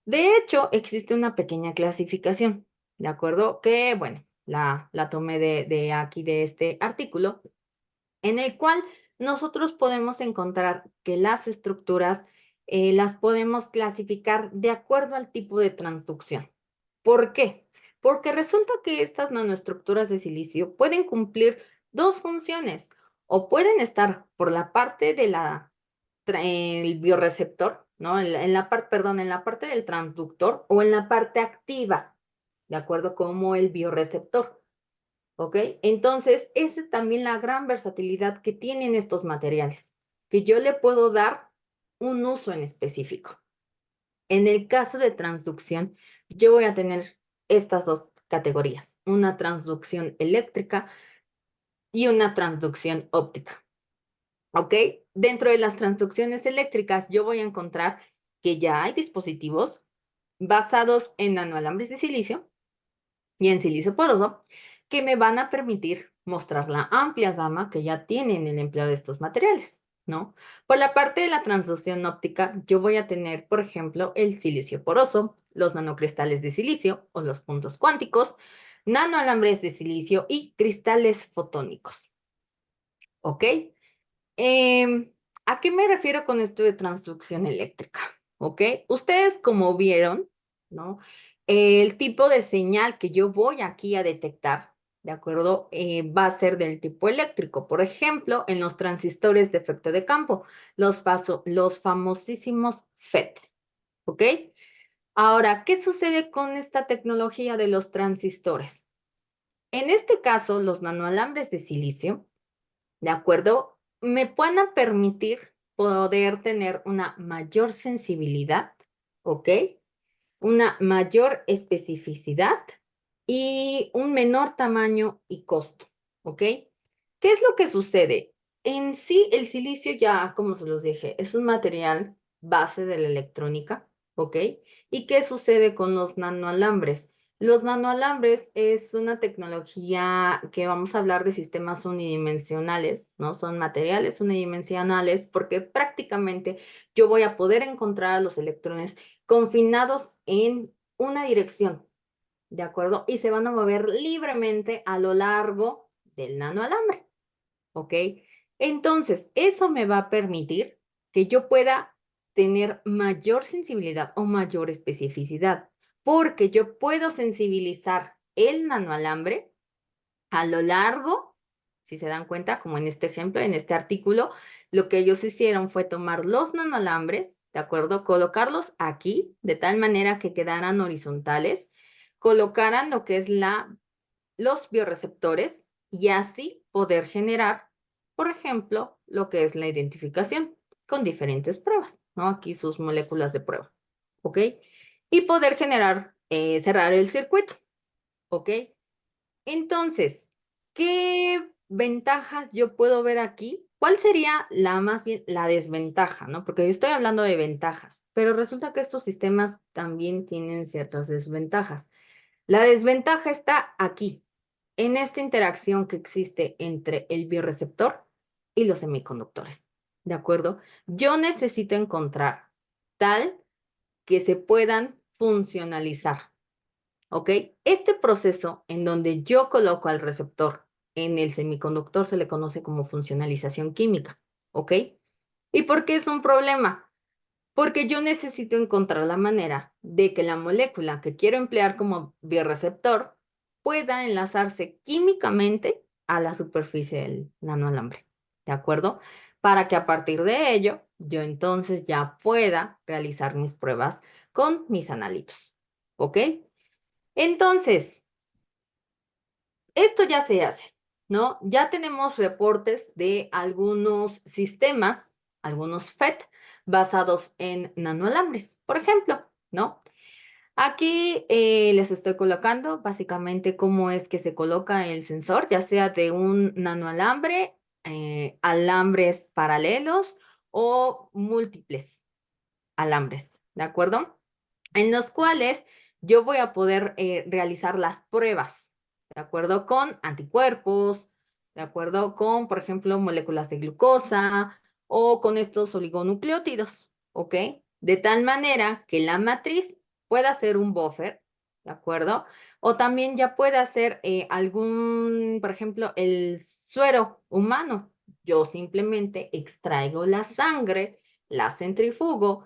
De hecho, existe una pequeña clasificación, ¿de acuerdo? Que, bueno, la tomé de aquí, de este artículo, en el cual nosotros podemos encontrar que las estructuras las podemos clasificar de acuerdo al tipo de transducción. ¿Por qué? Porque resulta que estas nanoestructuras de silicio pueden cumplir dos funciones o pueden estar por la parte de el bioreceptor, ¿no? En la parte, perdón, en la parte del transductor o en la parte activa, ¿de acuerdo? Como el bioreceptor, ¿ok? Entonces, esa es también la gran versatilidad que tienen estos materiales, que yo le puedo dar un uso en específico. En el caso de transducción, yo voy a tener estas dos categorías, una transducción eléctrica y una transducción óptica. ¿Ok? Dentro de las transducciones eléctricas, yo voy a encontrar que ya hay dispositivos basados en nanoalambres de silicio y en silicio poroso que me van a permitir mostrar la amplia gama que ya tienen el empleo de estos materiales, ¿no? Por la parte de la transducción óptica, yo voy a tener, por ejemplo, el silicio poroso, los nanocristales de silicio o los puntos cuánticos, nanoalambres de silicio y cristales fotónicos, ¿ok? ¿A qué me refiero con esto de transducción eléctrica? ¿Ok? Ustedes como vieron, ¿no? El tipo de señal que yo voy aquí a detectar, ¿de acuerdo? Va a ser del tipo eléctrico. Por ejemplo, en los transistores de efecto de campo, los famosísimos FET, ¿ok? Ahora, ¿qué sucede con esta tecnología de los transistores? En este caso, los nanoalambres de silicio, ¿de acuerdo? Me van a permitir poder tener una mayor sensibilidad, ¿ok? Una mayor especificidad y un menor tamaño y costo, ¿ok? ¿Qué es lo que sucede? En sí, el silicio ya, como se los dije, es un material base de la electrónica, ¿ok? ¿Y qué sucede con los nanoalambres? Los nanoalambres es una tecnología que vamos a hablar de sistemas unidimensionales, ¿no? Son materiales unidimensionales porque prácticamente yo voy a poder encontrar a los electrones confinados en una dirección, ¿de acuerdo? Y se van a mover libremente a lo largo del nanoalambre, ¿ok? Entonces, eso me va a permitir que yo pueda tener mayor sensibilidad o mayor especificidad, porque yo puedo sensibilizar el nanoalambre a lo largo, si se dan cuenta, como en este ejemplo, en este artículo, lo que ellos hicieron fue tomar los nanoalambres, ¿de acuerdo? Colocarlos aquí, de tal manera que quedaran horizontales, colocaran lo que es los bioreceptores y así poder generar, por ejemplo, lo que es la identificación con diferentes pruebas, ¿no? Aquí sus moléculas de prueba, ¿ok? Y poder generar, cerrar el circuito, ¿ok? Entonces, ¿qué ventajas yo puedo ver aquí? ¿Cuál sería más bien la desventaja, no? Porque yo estoy hablando de ventajas, pero resulta que estos sistemas también tienen ciertas desventajas. La desventaja está aquí, en esta interacción que existe entre el bioreceptor y los semiconductores, ¿de acuerdo? Yo necesito encontrar tal que se puedan funcionalizar. ¿Ok? Este proceso en donde yo coloco al receptor en el semiconductor se le conoce como funcionalización química, ¿ok? ¿Y por qué es un problema? Porque yo necesito encontrar la manera de que la molécula que quiero emplear como bioreceptor pueda enlazarse químicamente a la superficie del nanoalambre, ¿de acuerdo? Para que a partir de ello yo entonces ya pueda realizar mis pruebas con mis analitos, ¿ok? Entonces, esto ya se hace, ¿no? Ya tenemos reportes de algunos sistemas, algunos FET, basados en nanoalambres, por ejemplo, ¿no? Aquí les estoy colocando básicamente cómo es que se coloca el sensor, ya sea de un nanoalambre, alambres paralelos o múltiples alambres, ¿de acuerdo? En los cuales yo voy a poder realizar las pruebas, ¿de acuerdo? Con anticuerpos, ¿de acuerdo? Con, por ejemplo, moléculas de glucosa o con estos oligonucleótidos, ¿ok? De tal manera que la matriz pueda ser un buffer, ¿de acuerdo? O también ya pueda ser por ejemplo, el suero humano. Yo simplemente extraigo la sangre, la centrifugo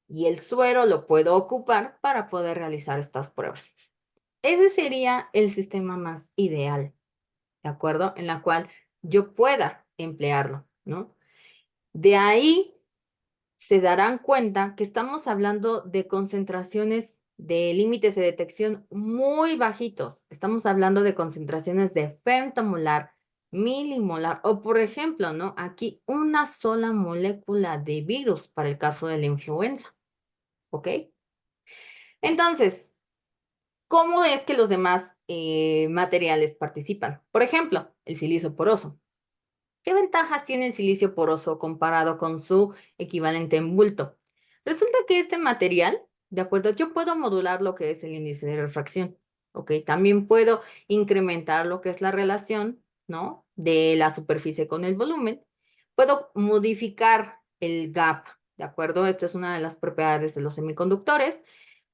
y el suero lo puedo ocupar para poder realizar estas pruebas. Ese sería el sistema más ideal, ¿de acuerdo? En la cual yo pueda emplearlo, ¿no? De ahí se darán cuenta que estamos hablando de concentraciones de límites de detección muy bajitos. Estamos hablando de concentraciones de femtomolar, milimolar o, por ejemplo, ¿no? Aquí una sola molécula de virus para el caso de la influenza, ¿ok? Entonces, ¿cómo es que los demás materiales participan. Por ejemplo, el silicio poroso. ¿Qué ventajas tiene el silicio poroso comparado con su equivalente en bulto? Resulta que este material, de acuerdo, yo puedo modular lo que es el índice de refracción, ¿ok? También puedo incrementar lo que es la relación, ¿no? De la superficie con el volumen. Puedo modificar el gap, ¿de acuerdo? Esto es una de las propiedades de los semiconductores.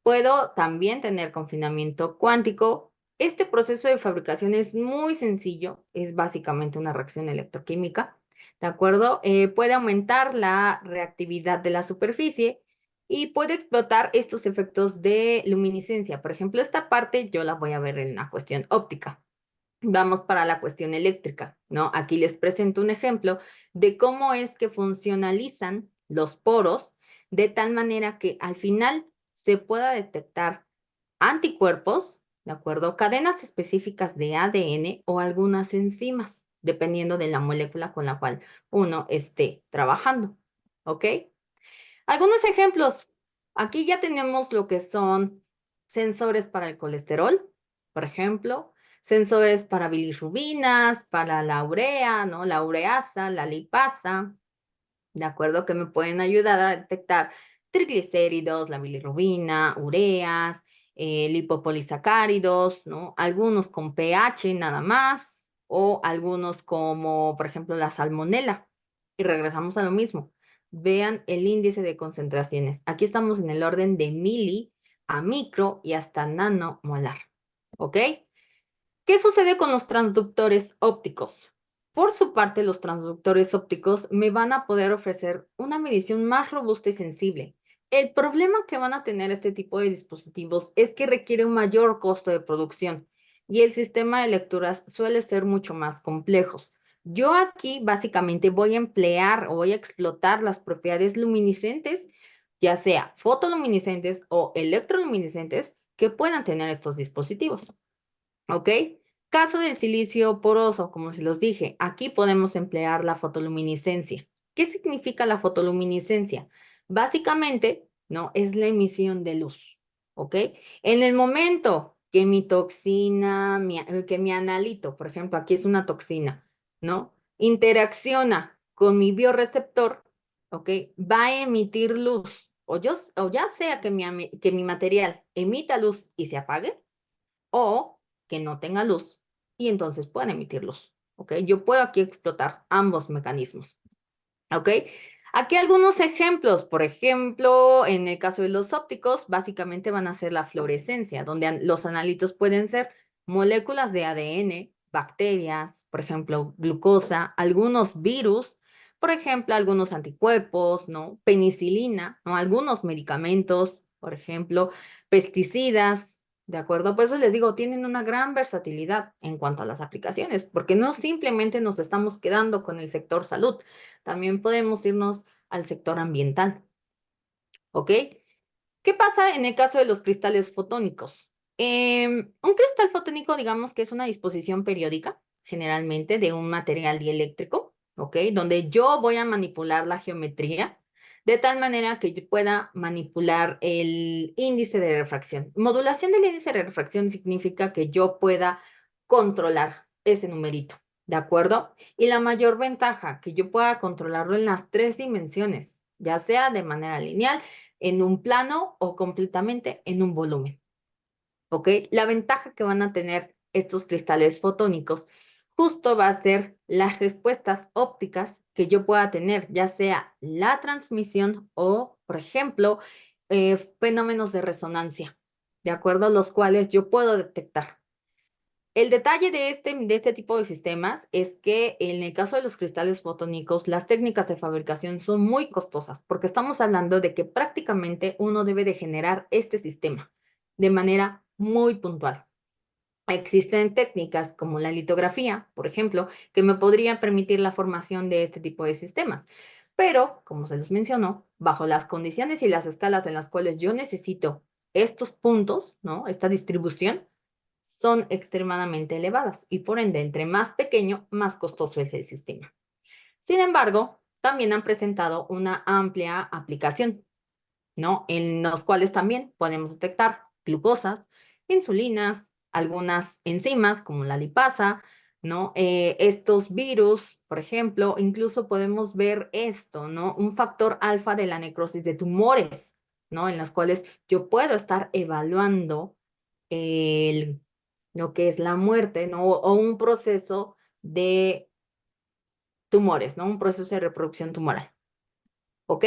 Puedo también tener confinamiento cuántico. Este proceso de fabricación es muy sencillo, es básicamente una reacción electroquímica, ¿de acuerdo? Puede aumentar la reactividad de la superficie y puede explotar estos efectos de luminiscencia. Por ejemplo, esta parte yo la voy a ver en la cuestión óptica. Vamos para la cuestión eléctrica, ¿no? Aquí les presento un ejemplo de cómo es que funcionalizan los poros de tal manera que al final se pueda detectar anticuerpos, ¿de acuerdo? Cadenas específicas de ADN o algunas enzimas, dependiendo de la molécula con la cual uno esté trabajando, ¿ok? Algunos ejemplos. Aquí ya tenemos lo que son sensores para el colesterol, por ejemplo, sensores para bilirrubinas, para la urea, ¿no? La ureasa, la lipasa, ¿de acuerdo? Que me pueden ayudar a detectar triglicéridos, la bilirrubina, ureas, lipopolisacáridos, ¿no? Algunos con pH nada más, o algunos como, por ejemplo, la salmonela. Y regresamos a lo mismo. Vean el índice de concentraciones. Aquí estamos en el orden de mili a micro y hasta nanomolar. ¿Ok? ¿Qué sucede con los transductores ópticos? Por su parte, los transductores ópticos me van a poder ofrecer una medición más robusta y sensible. El problema que van a tener este tipo de dispositivos es que requiere un mayor costo de producción y el sistema de lecturas suele ser mucho más complejos. Yo aquí básicamente voy a emplear o voy a explotar las propiedades luminiscentes, ya sea fotoluminiscentes o electroluminiscentes, que puedan tener estos dispositivos. ¿Ok? Caso del silicio poroso, como se los dije, aquí podemos emplear la fotoluminiscencia. ¿Qué significa la fotoluminiscencia? Básicamente, ¿no? Es la emisión de luz, ¿ok? En el momento que mi toxina, que mi analito, por ejemplo, aquí es una toxina, ¿no? Interacciona con mi bioreceptor, ¿ok? Va a emitir luz, o ya sea que mi material emita luz y se apague, o que no tenga luz y entonces puedan emitir luz. ¿Ok? Yo puedo aquí explotar ambos mecanismos. ¿Ok? Aquí algunos ejemplos. Por ejemplo, en el caso de los ópticos, básicamente van a ser la fluorescencia, donde los analitos pueden ser moléculas de ADN, bacterias, por ejemplo, glucosa, algunos virus, por ejemplo, algunos anticuerpos, ¿no? Penicilina, ¿no? Algunos medicamentos, por ejemplo, pesticidas, ¿de acuerdo? Por eso les digo, tienen una gran versatilidad en cuanto a las aplicaciones, porque no simplemente nos estamos quedando con el sector salud, también podemos irnos al sector ambiental, ¿ok? ¿Qué pasa en el caso de los cristales fotónicos? Un cristal fotónico, digamos que es una disposición periódica, generalmente de un material dieléctrico, ¿ok? Donde yo voy a manipular la geometría de tal manera que yo pueda manipular el índice de refracción. Modulación del índice de refracción significa que yo pueda controlar ese numerito, ¿de acuerdo? Y la mayor ventaja, que yo pueda controlarlo en las 3 dimensiones, ya sea de manera lineal, en un plano o completamente en un volumen. ¿Ok? La ventaja que van a tener estos cristales fotónicos justo va a ser las respuestas ópticas que yo pueda tener, ya sea la transmisión o, por ejemplo, fenómenos de resonancia, ¿de acuerdo? Los cuales yo puedo detectar. El detalle de este tipo de sistemas es que en el caso de los cristales fotónicos, las técnicas de fabricación son muy costosas, porque estamos hablando de que prácticamente uno debe de generar este sistema de manera muy puntual. Existen técnicas como la litografía, por ejemplo, que me podrían permitir la formación de este tipo de sistemas. Pero, como se los mencionó, bajo las condiciones y las escalas en las cuales yo necesito estos puntos, ¿no? Esta distribución, son extremadamente elevadas y por ende, entre más pequeño, más costoso es el sistema. Sin embargo, también han presentado una amplia aplicación, ¿no? En los cuales también podemos detectar glucosas, insulinas, algunas enzimas como la lipasa, ¿no? Estos virus, por ejemplo, incluso podemos ver esto, ¿no? Un factor alfa de la necrosis de tumores, ¿no? En las cuales yo puedo estar evaluando lo que es la muerte, ¿no? O un proceso de tumores, ¿no? Un proceso de reproducción tumoral, ¿ok?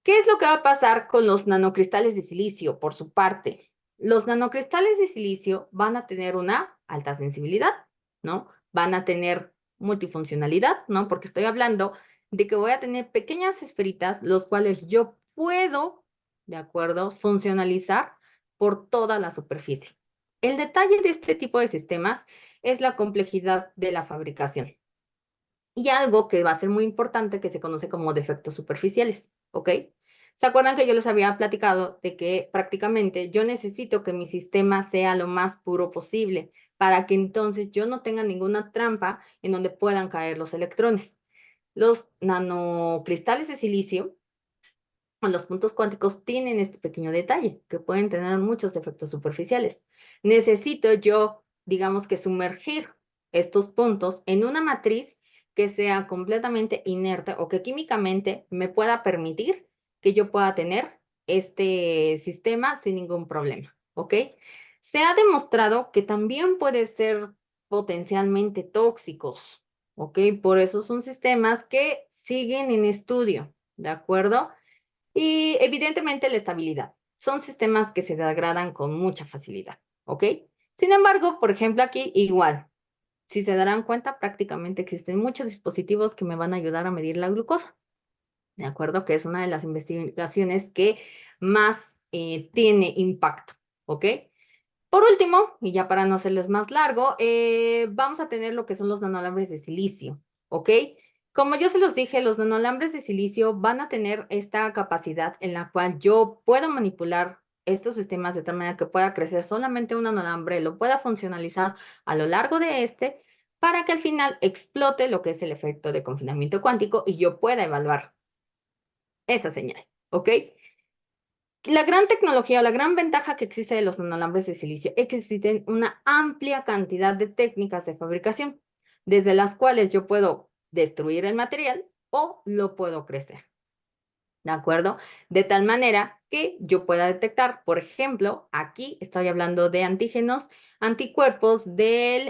¿Qué es lo que va a pasar con los nanocristales de silicio? Por su parte, los nanocristales de silicio van a tener una alta sensibilidad, ¿no? Van a tener multifuncionalidad, ¿no? Porque estoy hablando de que voy a tener pequeñas esferitas, los cuales yo puedo, ¿de acuerdo?, funcionalizar por toda la superficie. El detalle de este tipo de sistemas es la complejidad de la fabricación y algo que va a ser muy importante que se conoce como defectos superficiales, ¿ok? ¿Se acuerdan que yo les había platicado de que prácticamente yo necesito que mi sistema sea lo más puro posible para que entonces yo no tenga ninguna trampa en donde puedan caer los electrones? Los nanocristales de silicio o los puntos cuánticos tienen este pequeño detalle, que pueden tener muchos defectos superficiales. Necesito yo, digamos que sumergir estos puntos en una matriz que sea completamente inerte o que químicamente me pueda permitir que yo pueda tener este sistema sin ningún problema, ¿ok? Se ha demostrado que también puede ser potencialmente tóxicos, ¿ok? Por eso son sistemas que siguen en estudio, ¿de acuerdo? Y evidentemente la estabilidad. Son sistemas que se degradan con mucha facilidad, ¿ok? Sin embargo, por ejemplo, aquí igual, si se darán cuenta, prácticamente existen muchos dispositivos que me van a ayudar a medir la glucosa, ¿de acuerdo? Que es una de las investigaciones que más tiene impacto, ¿ok? Por último, y ya para no hacerles más largo, vamos a tener lo que son los nanolambres de silicio, ¿ok? Como yo se los dije, los nanolambres de silicio van a tener esta capacidad en la cual yo puedo manipular estos sistemas de tal manera que pueda crecer solamente un nanolambre, lo pueda funcionalizar a lo largo de este, para que al final explote lo que es el efecto de confinamiento cuántico y yo pueda evaluar esa señal, ¿ok? La gran tecnología o la gran ventaja que existe de los nanolambres de silicio es que existen una amplia cantidad de técnicas de fabricación, desde las cuales yo puedo destruir el material o lo puedo crecer, ¿de acuerdo? De tal manera que yo pueda detectar, por ejemplo, aquí estoy hablando de antígenos, anticuerpos del,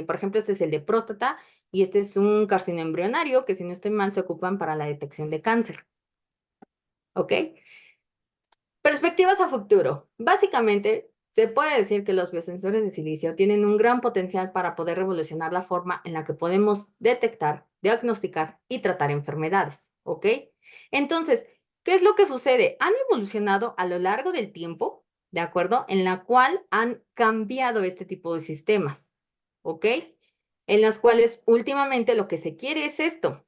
por ejemplo, este es el de próstata y este es un carcinoma embrionario que si no estoy mal se ocupan para la detección de cáncer, ¿ok? Perspectivas a futuro. Básicamente, se puede decir que los biosensores de silicio tienen un gran potencial para poder revolucionar la forma en la que podemos detectar, diagnosticar y tratar enfermedades, ¿ok? Entonces, ¿qué es lo que sucede? Han evolucionado a lo largo del tiempo, ¿de acuerdo? En la cual han cambiado este tipo de sistemas, ¿ok? En las cuales últimamente lo que se quiere es esto,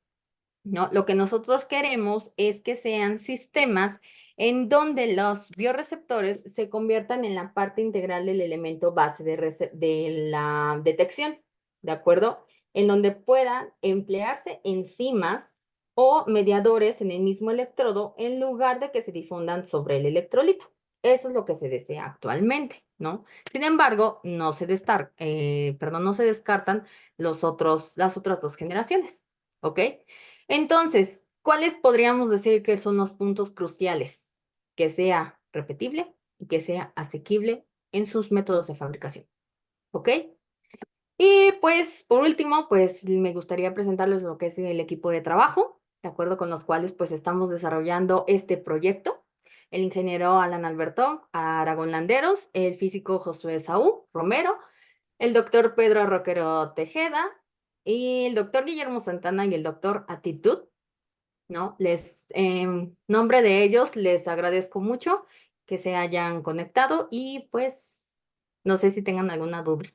¿no? Lo que nosotros queremos es que sean sistemas en donde los bioreceptores se conviertan en la parte integral del elemento base de la detección, ¿de acuerdo? En donde puedan emplearse enzimas o mediadores en el mismo electrodo en lugar de que se difundan sobre el electrolito. Eso es lo que se desea actualmente, ¿no? Sin embargo, no se descartan las otras dos generaciones, ¿ok? Entonces, ¿cuáles podríamos decir que son los puntos cruciales? Que sea repetible y que sea asequible en sus métodos de fabricación, ¿ok? Y pues, por último, pues me gustaría presentarles lo que es el equipo de trabajo, de acuerdo con los cuales pues estamos desarrollando este proyecto. El ingeniero Alan Alberto Aragón Landeros, el físico Josué Saúl Romero, el doctor Pedro Roquero Tejeda y el doctor Guillermo Santana y el doctor Atitud, ¿no? En nombre de ellos, les agradezco mucho que se hayan conectado y pues no sé si tengan alguna duda.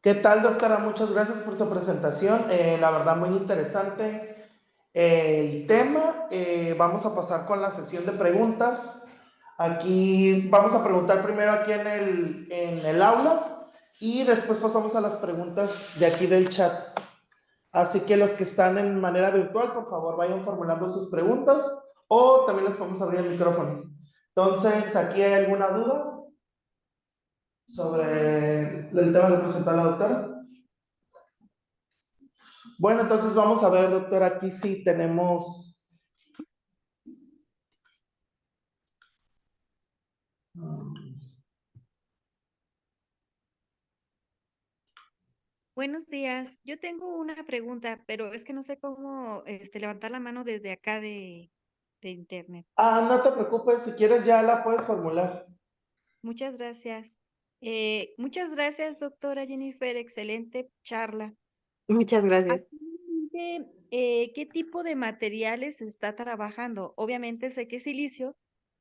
¿Qué tal, doctora? Muchas gracias por su presentación. La verdad, muy interesante el tema. Vamos a pasar con la sesión de preguntas. Aquí vamos a preguntar primero aquí en el aula y después pasamos a las preguntas de aquí del chat. Así que los que están en manera virtual, por favor, vayan formulando sus preguntas o también les podemos abrir el micrófono. Entonces, ¿aquí hay alguna duda sobre el tema que presentó la doctora? Bueno, entonces vamos a ver, doctora, aquí sí tenemos... Buenos días. Yo tengo una pregunta, pero es que no sé cómo levantar la mano desde acá de internet. No te preocupes, si quieres ya la puedes formular. Muchas gracias. Muchas gracias, doctora Jennifer. Excelente charla. Muchas gracias. Actualmente, ¿qué tipo de materiales está trabajando? Obviamente sé que es silicio,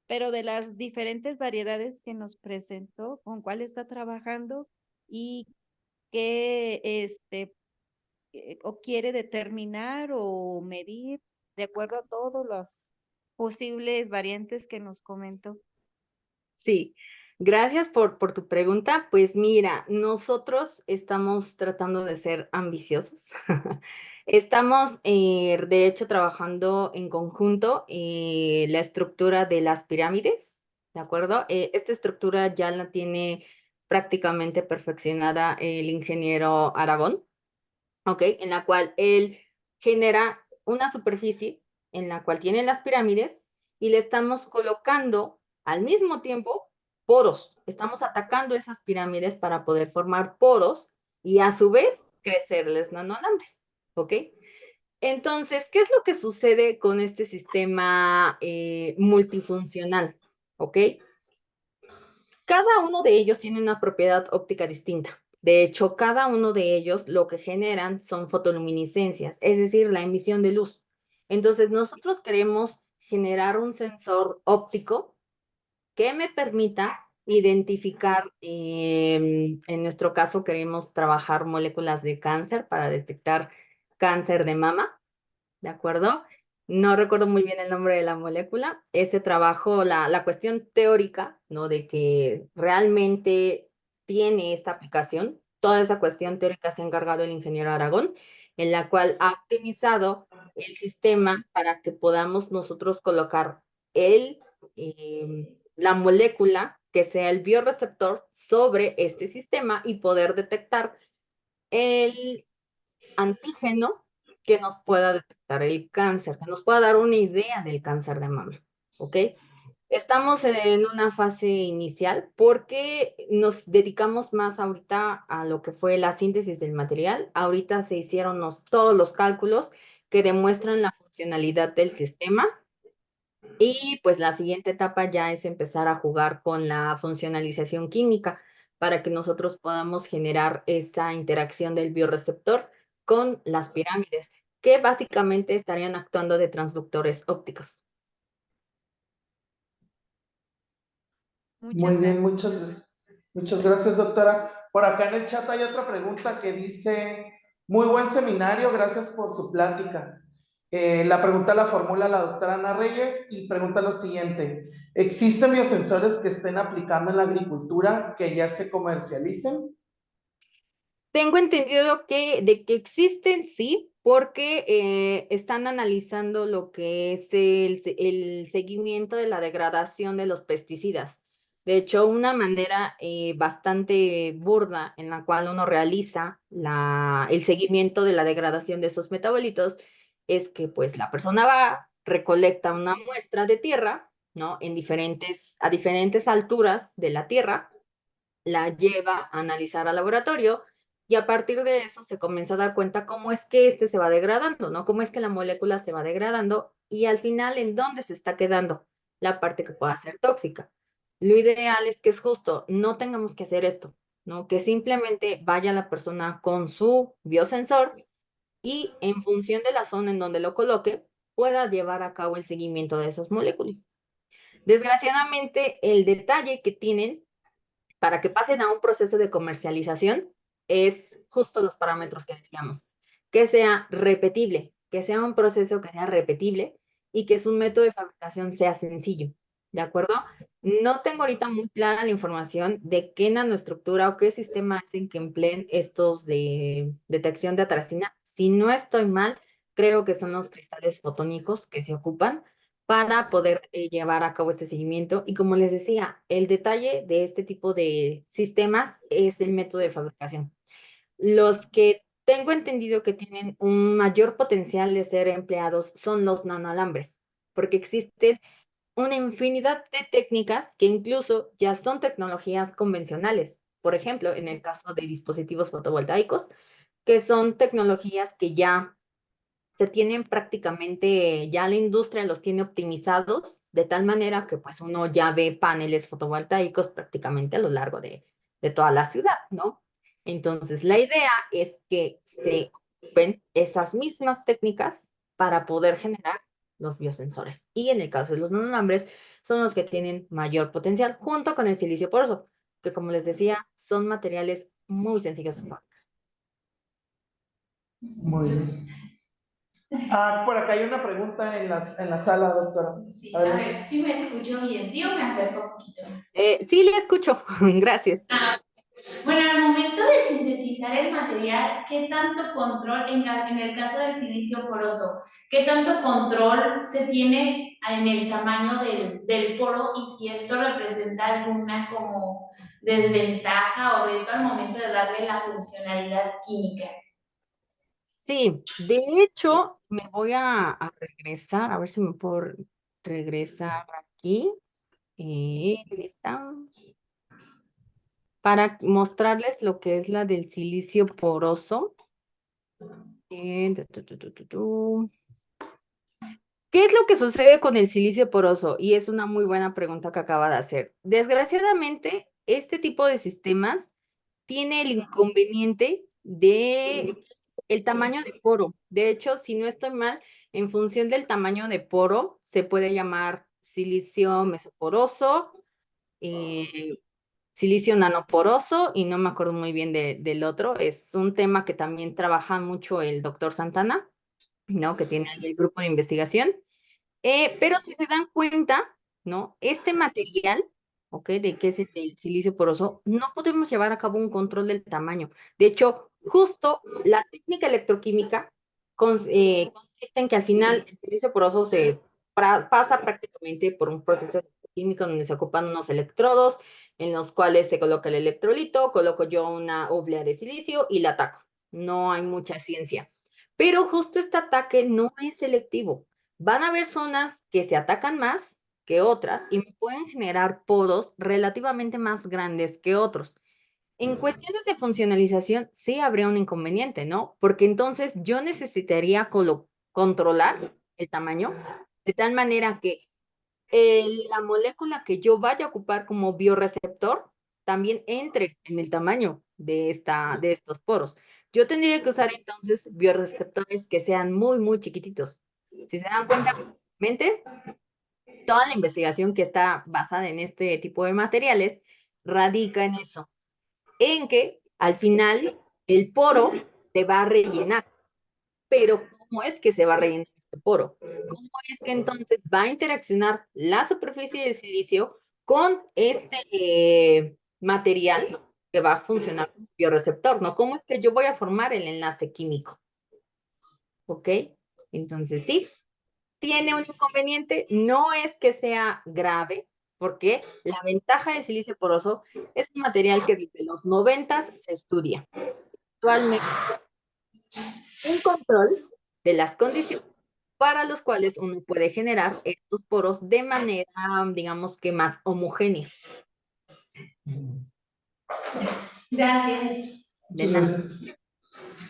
pero de las diferentes variedades que nos presentó, ¿con cuál está trabajando y qué o quiere determinar o medir de acuerdo a todas las posibles variantes que nos comentó? Sí, gracias por tu pregunta. Pues mira, nosotros estamos tratando de ser ambiciosos. Estamos, de hecho, trabajando en conjunto la estructura de las pirámides, ¿de acuerdo? Esta estructura ya la tiene prácticamente perfeccionada el ingeniero Aragón, ¿ok? En la cual él genera una superficie en la cual tiene las pirámides y le estamos colocando al mismo tiempo poros. Estamos atacando esas pirámides para poder formar poros y a su vez crecerles nanolambres, ¿ok? Entonces, ¿qué es lo que sucede con este sistema multifuncional? ¿Ok? Cada uno de ellos tiene una propiedad óptica distinta. De hecho, cada uno de ellos lo que generan son fotoluminiscencias, es decir, la emisión de luz. Entonces, nosotros queremos generar un sensor óptico que me permita identificar, en nuestro caso queremos trabajar moléculas de cáncer para detectar cáncer de mama, ¿de acuerdo? No recuerdo muy bien el nombre de la molécula. Ese trabajo, la cuestión teórica, ¿no? De que realmente tiene esta aplicación, toda esa cuestión teórica se ha encargado el ingeniero Aragón, en la cual ha optimizado el sistema para que podamos nosotros colocar la molécula que sea el bioreceptor sobre este sistema y poder detectar el antígeno que nos pueda detectar el cáncer, que nos pueda dar una idea del cáncer de mama, ¿ok? Estamos en una fase inicial porque nos dedicamos más ahorita a lo que fue la síntesis del material. Ahorita se hicieron todos los cálculos que demuestran la funcionalidad del sistema y pues la siguiente etapa ya es empezar a jugar con la funcionalización química para que nosotros podamos generar esa interacción del bioreceptor con las pirámides, que básicamente estarían actuando de transductores ópticos. Muy Muchas bien, gracias. muchas gracias, doctora. Por acá en el chat hay otra pregunta que dice, muy buen seminario, gracias por su plática. La pregunta la formula la doctora Ana Reyes y pregunta lo siguiente, ¿existen biosensores que estén aplicando en la agricultura que ya se comercialicen? Tengo entendido que de que existen, sí, porque están analizando lo que es el seguimiento de la degradación de los pesticidas. De hecho, una manera bastante burda en la cual uno realiza el seguimiento de la degradación de esos metabolitos es que pues la persona va, recolecta una muestra de tierra, ¿no? A diferentes alturas de la tierra, la lleva a analizar al laboratorio y a partir de eso se comienza a dar cuenta cómo es que este se va degradando, ¿no? Cómo es que la molécula se va degradando y al final en dónde se está quedando la parte que pueda ser tóxica. Lo ideal es que es justo, no tengamos que hacer esto, ¿no? Que simplemente vaya la persona con su biosensor y en función de la zona en donde lo coloque, pueda llevar a cabo el seguimiento de esas moléculas. Desgraciadamente, el detalle que tienen para que pasen a un proceso de comercialización es justo los parámetros que decíamos, que sea repetible, que sea un proceso que sea repetible y que su método de fabricación sea sencillo, ¿de acuerdo? No tengo ahorita muy clara la información de qué nanoestructura o qué sistema hacen que empleen estos de detección de atracina. Si no estoy mal, creo que son los cristales fotónicos que se ocupan para poder llevar a cabo este seguimiento. Y como les decía, el detalle de este tipo de sistemas es el método de fabricación. Los que tengo entendido que tienen un mayor potencial de ser empleados son los nanoalambres, porque existen una infinidad de técnicas que incluso ya son tecnologías convencionales. Por ejemplo, en el caso de dispositivos fotovoltaicos, que son tecnologías que ya se tienen prácticamente, ya la industria los tiene optimizados de tal manera que pues uno ya ve paneles fotovoltaicos prácticamente a lo largo de toda la ciudad, ¿no? Entonces, la idea es que se ocupen esas mismas técnicas para poder generar los biosensores. Y en el caso de los nanolambres, son los que tienen mayor potencial, junto con el silicio poroso, que como les decía, son materiales muy sencillos de fabricar. Muy bien. Por acá hay una pregunta en la sala, doctora. Sí, a ver, si me escucho bien, sí o me acerco un poquito más. Sí, le escucho. Gracias. Bueno, al momento de sintetizar el material, ¿qué tanto control, en el caso del silicio poroso, qué tanto control se tiene en el tamaño del poro y si esto representa alguna como desventaja o reto al momento de darle la funcionalidad química? Sí, de hecho, me voy a regresar, a ver si me puedo regresar aquí. Está. Para mostrarles lo que es la del silicio poroso. ¿Qué es lo que sucede con el silicio poroso? Y es una muy buena pregunta que acaba de hacer. Desgraciadamente, este tipo de sistemas tiene el inconveniente de el tamaño de poro. De hecho, si no estoy mal, en función del tamaño de poro, se puede llamar silicio mesoporoso, silicio nanoporoso, y no me acuerdo muy bien del otro. Es un tema que también trabaja mucho el doctor Santana, ¿no? Que tiene ahí el grupo de investigación. Pero si se dan cuenta, ¿no? Este material, ¿ok? De que es el del silicio poroso, no podemos llevar a cabo un control del tamaño. De hecho, justo la técnica electroquímica consiste en que al final el silicio poroso pasa prácticamente por un proceso químico donde se ocupan unos electrodos en los cuales se coloca el electrolito, coloco yo una oblea de silicio y la ataco. No hay mucha ciencia. Pero justo este ataque no es selectivo. Van a haber zonas que se atacan más que otras y me pueden generar poros relativamente más grandes que otros. En cuestiones de funcionalización sí habría un inconveniente, ¿no? Porque entonces yo necesitaría controlar el tamaño de tal manera que la molécula que yo vaya a ocupar como bioreceptor también entre en el tamaño de estos poros. Yo tendría que usar entonces bioreceptores que sean muy, muy chiquititos. Si se dan cuenta, mente, toda la investigación que está basada en este tipo de materiales radica en eso, en que al final el poro se va a rellenar. Pero ¿cómo es que se va a rellenar este poro? ¿Cómo es que entonces va a interaccionar la superficie del silicio con este material que va a funcionar como bioreceptor, ¿no? ¿Cómo es que yo voy a formar el enlace químico? ¿Ok? Entonces sí, tiene un inconveniente, no es que sea grave, porque la ventaja del silicio poroso es un material que desde los 90 se estudia. Actualmente, un control de las condiciones para los cuales uno puede generar estos poros de manera, digamos que más homogénea. Gracias. De Muchas nada. gracias.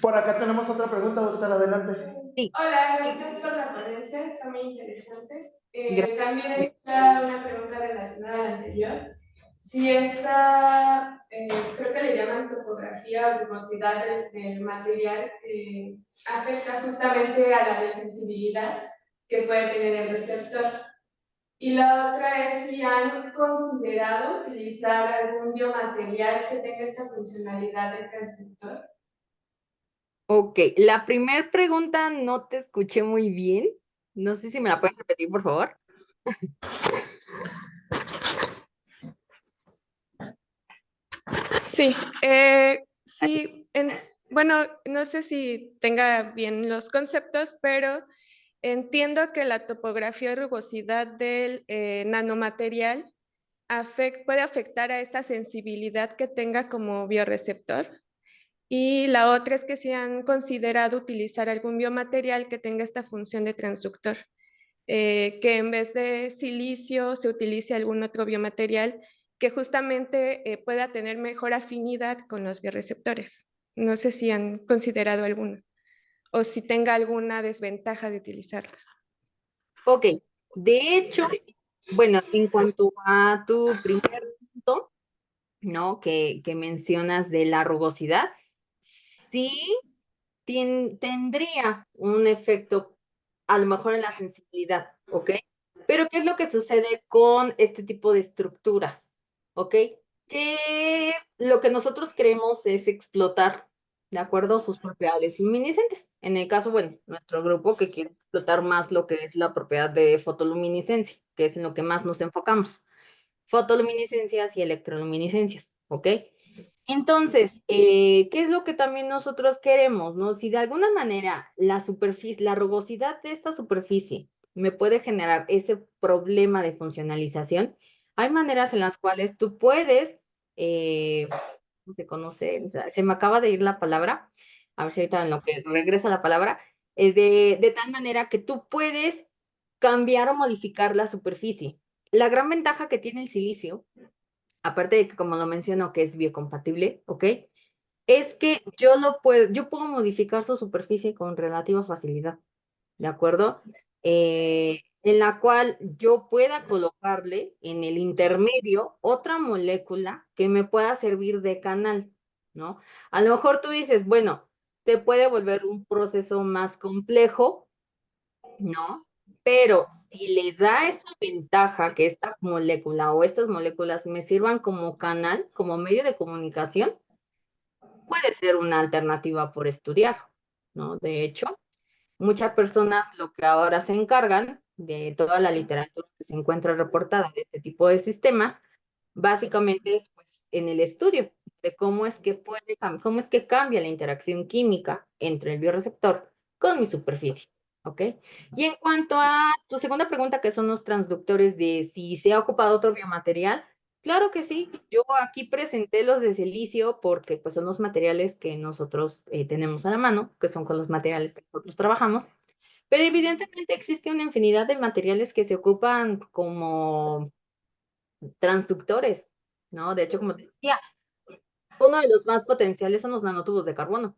Por acá tenemos otra pregunta, doctora, adelante. Sí, Hola, gracias por la ponencia, está muy interesante. Gracias. También está una pregunta relacionada a la anterior. Si esta, creo que le llaman topografía o rugosidad del material, afecta justamente a la biosensibilidad que puede tener el receptor. Y la otra es si han considerado utilizar algún biomaterial que tenga esta funcionalidad de transductor. Ok, la primera pregunta no te escuché muy bien. No sé si me la puedes repetir, por favor. Sí, sí, bueno, no sé si tenga bien los conceptos, pero entiendo que la topografía y rugosidad del nanomaterial puede afectar a esta sensibilidad que tenga como bioreceptor. Y la otra es que se han considerado utilizar algún biomaterial que tenga esta función de transductor, que en vez de silicio se utilice algún otro biomaterial que justamente pueda tener mejor afinidad con los bioreceptores. No sé si han considerado alguno o si tenga alguna desventaja de utilizarlos. Ok, de hecho, bueno, en cuanto a tu primer punto, ¿no? Que mencionas de la rugosidad, sí tendría un efecto a lo mejor en la sensibilidad, ¿ok? Pero ¿qué es lo que sucede con este tipo de estructuras? ¿Ok? Que lo que nosotros queremos es explotar, ¿de acuerdo? Sus propiedades luminiscentes. En el caso, bueno, nuestro grupo que quiere explotar más lo que es la propiedad de fotoluminiscencia, que es en lo que más nos enfocamos. Fotoluminiscencias y electroluminiscencias, ¿ok? Entonces, ¿qué es lo que también nosotros queremos, no? Si de alguna manera la superficie, la rugosidad de esta superficie me puede generar ese problema de funcionalización, hay maneras en las cuales tú puedes, ¿cómo se conoce? O sea, se me acaba de ir la palabra, a ver si ahorita en lo que regresa la palabra, de tal manera que tú puedes cambiar o modificar la superficie. La gran ventaja que tiene el silicio, aparte de que, como lo menciono, que es biocompatible, ¿ok? Es que yo puedo modificar su superficie con relativa facilidad, ¿de acuerdo? En la cual yo pueda colocarle en el intermedio otra molécula que me pueda servir de canal, ¿no? A lo mejor tú dices, bueno, te puede volver un proceso más complejo, ¿no? Pero si le da esa ventaja que esta molécula o estas moléculas me sirvan como canal, como medio de comunicación, puede ser una alternativa por estudiar, ¿no? De hecho, muchas personas lo que ahora se encargan de toda la literatura que se encuentra reportada de este tipo de sistemas, básicamente es pues, en el estudio de cómo es que cómo es que cambia la interacción química entre el bioreceptor con mi superficie, ¿ok? Y en cuanto a tu segunda pregunta, que son los transductores de si se ha ocupado otro biomaterial, claro que sí. Yo aquí presenté los de silicio porque pues son los materiales que nosotros tenemos a la mano, que son con los materiales que nosotros trabajamos. Pero evidentemente existe una infinidad de materiales que se ocupan como transductores, ¿no? De hecho, como te decía, uno de los más potenciales son los nanotubos de carbono,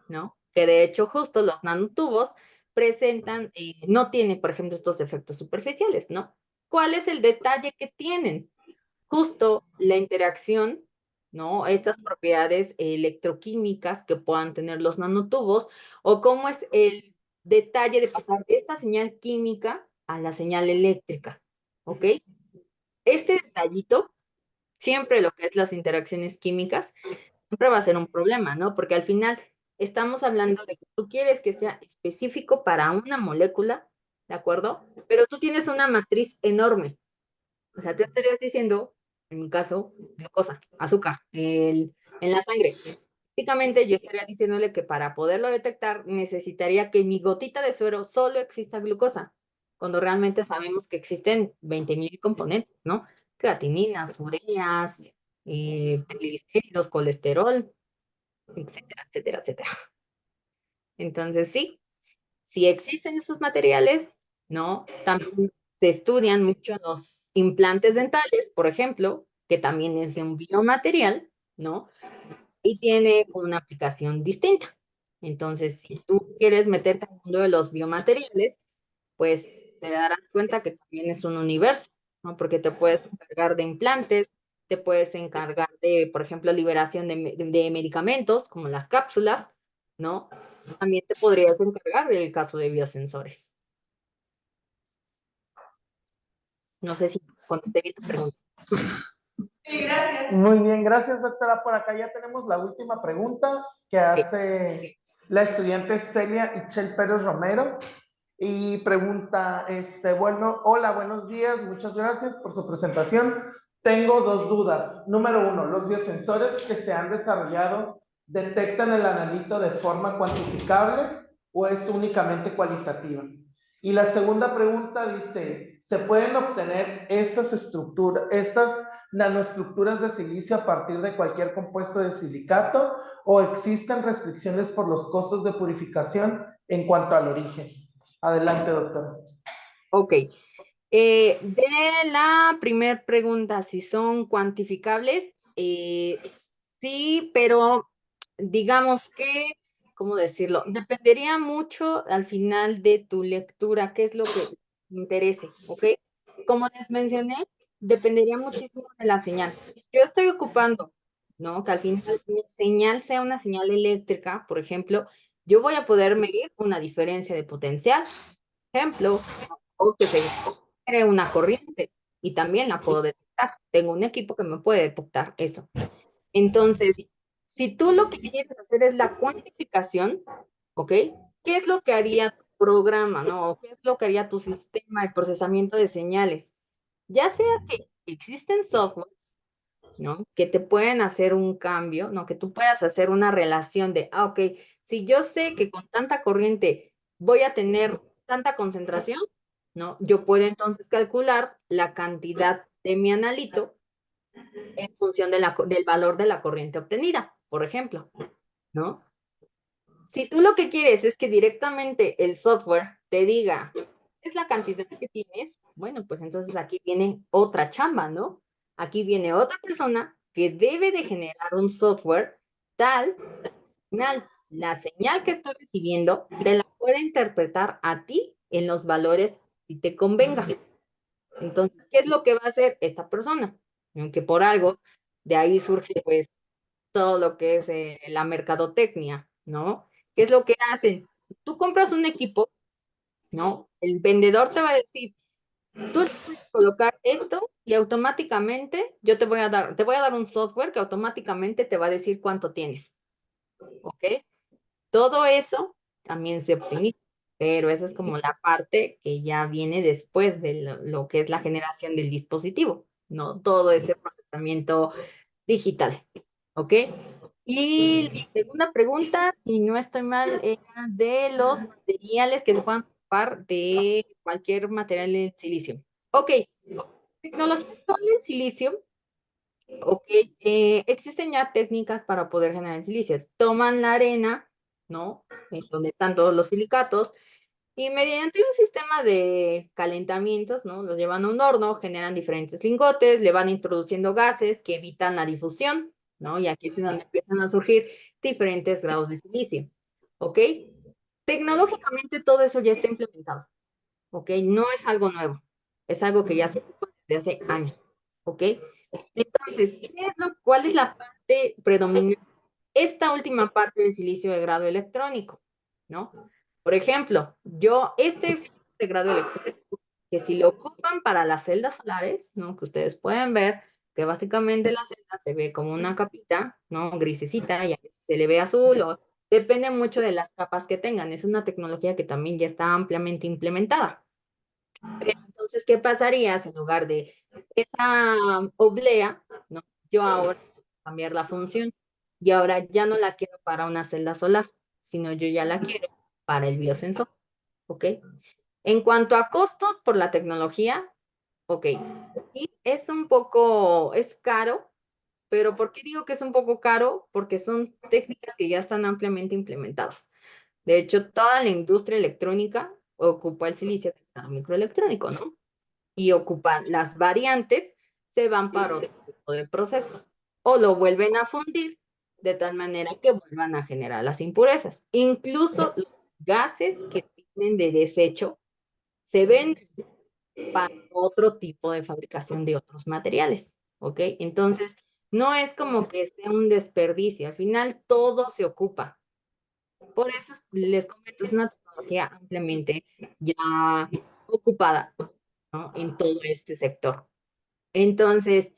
¿no? Que de hecho justo los nanotubos presentan, no tienen, por ejemplo, estos efectos superficiales, ¿no? ¿Cuál es el detalle que tienen? Justo la interacción, ¿no? Estas propiedades electroquímicas que puedan tener los nanotubos, o cómo es el detalle de pasar esta señal química a la señal eléctrica, ¿ok? Este detallito, siempre lo que es las interacciones químicas, siempre va a ser un problema, ¿no? Porque al final estamos hablando de que tú quieres que sea específico para una molécula, ¿de acuerdo? Pero tú tienes una matriz enorme. O sea, tú estarías diciendo, en mi caso, glucosa, azúcar, en la sangre. Prácticamente yo estaría diciéndole que para poderlo detectar necesitaría que en mi gotita de suero solo exista glucosa, cuando realmente sabemos que existen 20,000 componentes, ¿no? Creatininas, ureas, triglicéridos, colesterol, etcétera, etcétera, etcétera. Entonces, sí, si existen esos materiales, ¿no? También se estudian mucho los implantes dentales, por ejemplo, que también es de un biomaterial, ¿no? Y tiene una aplicación distinta. Entonces, si tú quieres meterte al mundo de los biomateriales, pues te darás cuenta que también es un universo, ¿no? Porque te puedes encargar de implantes, te puedes encargar de, por ejemplo, liberación de medicamentos, como las cápsulas, ¿no? También te podrías encargar del caso de biosensores. No sé si contesté bien tu pregunta. Sí, gracias. Muy bien, gracias, doctora. Por acá ya tenemos la última pregunta que hace la estudiante Celia Ichel Pérez Romero. Y pregunta, bueno, hola, buenos días, muchas gracias por su presentación. Tengo dos dudas. Número uno, ¿los biosensores que se han desarrollado detectan el analito de forma cuantificable o es únicamente cualitativa? Y la segunda pregunta dice, ¿se pueden obtener estas nanoestructuras de silicio a partir de cualquier compuesto de silicato o existen restricciones por los costos de purificación en cuanto al origen? Adelante, doctora. Ok. De la primera pregunta, si son cuantificables, sí, pero digamos que, ¿cómo decirlo? Dependería mucho al final de tu lectura, qué es lo que te interese, ¿ok? Como les mencioné, dependería muchísimo de la señal. Si yo estoy ocupando, ¿no? Que al final mi señal sea una señal eléctrica, por ejemplo, yo voy a poder medir una diferencia de potencial, ejemplo, o que se genere una corriente y también la puedo detectar. Tengo un equipo que me puede detectar eso. Entonces, si tú lo que quieres hacer es la cuantificación, ¿ok? ¿Qué es lo que haría tu programa, no? ¿O qué es lo que haría tu sistema de procesamiento de señales? Ya sea que existen softwares, ¿no? Que te pueden hacer un cambio, ¿no? Que tú puedas hacer una relación de, ok, si yo sé que con tanta corriente voy a tener tanta concentración, ¿no? Yo puedo entonces calcular la cantidad de mi analito en función de del valor de la corriente obtenida, por ejemplo, ¿no? Si tú lo que quieres es que directamente el software te diga, es la cantidad que tienes, bueno, pues entonces aquí viene otra chamba, ¿no? Aquí viene otra persona que debe de generar un software tal, la señal que está recibiendo, te la puede interpretar a ti en los valores si te convenga. Entonces, ¿qué es lo que va a hacer esta persona? Que por algo, de ahí surge pues todo lo que es la mercadotecnia, ¿no? ¿Qué es lo que hacen? Tú compras un equipo, ¿no? El vendedor te va a decir, tú le puedes colocar esto y automáticamente yo te voy a dar un software que automáticamente te va a decir cuánto tienes, ¿ok? Todo eso también se optimiza, pero esa es como la parte que ya viene después de lo que es la generación del dispositivo, ¿no? Todo ese procesamiento digital, ¿ok? Y la segunda pregunta, si no estoy mal, era de los materiales que se puedan ocupar de cualquier material en silicio. Ok, tecnología actual en silicio, ok, existen ya técnicas para poder generar el silicio. Toman la arena, ¿no? Donde están todos los silicatos, y mediante un sistema de calentamientos, ¿no? Los llevan a un horno, generan diferentes lingotes, le van introduciendo gases que evitan la difusión, ¿no? Y aquí es donde empiezan a surgir diferentes grados de silicio, ¿ok? Tecnológicamente todo eso ya está implementado, ¿ok? No es algo nuevo, es algo que ya se ocupa desde hace años, ¿ok? Entonces, ¿cuál es la parte predominante? Esta última parte del silicio de grado electrónico, ¿no? Por ejemplo, este silicio de grado electrónico, que si lo ocupan para las celdas solares, ¿no? Que ustedes pueden ver que básicamente la celda se ve como una capita, ¿no? Grisecita, y a veces se le ve azul, o depende mucho de las capas que tengan. Es una tecnología que también ya está ampliamente implementada. Pero entonces, ¿qué pasaría si en lugar de esa oblea, ¿no? Yo ahora cambiar la función y ahora ya no la quiero para una celda solar, sino yo ya la quiero para el biosensor, ¿ok? En cuanto a costos por la tecnología, ok, y es caro, pero ¿por qué digo que es un poco caro? Porque son técnicas que ya están ampliamente implementadas. De hecho, toda la industria electrónica ocupa el silicio de grado microelectrónico, ¿no? Y ocupan las variantes, se van para otro tipo de procesos o lo vuelven a fundir de tal manera que vuelvan a generar las impurezas. Incluso los gases que tienen de desecho se venden para otro tipo de fabricación de otros materiales, ¿ok? Entonces, no es como que sea un desperdicio, al final todo se ocupa. Por eso les comento, es una tecnología ampliamente ya ocupada, ¿no? En todo este sector. Entonces,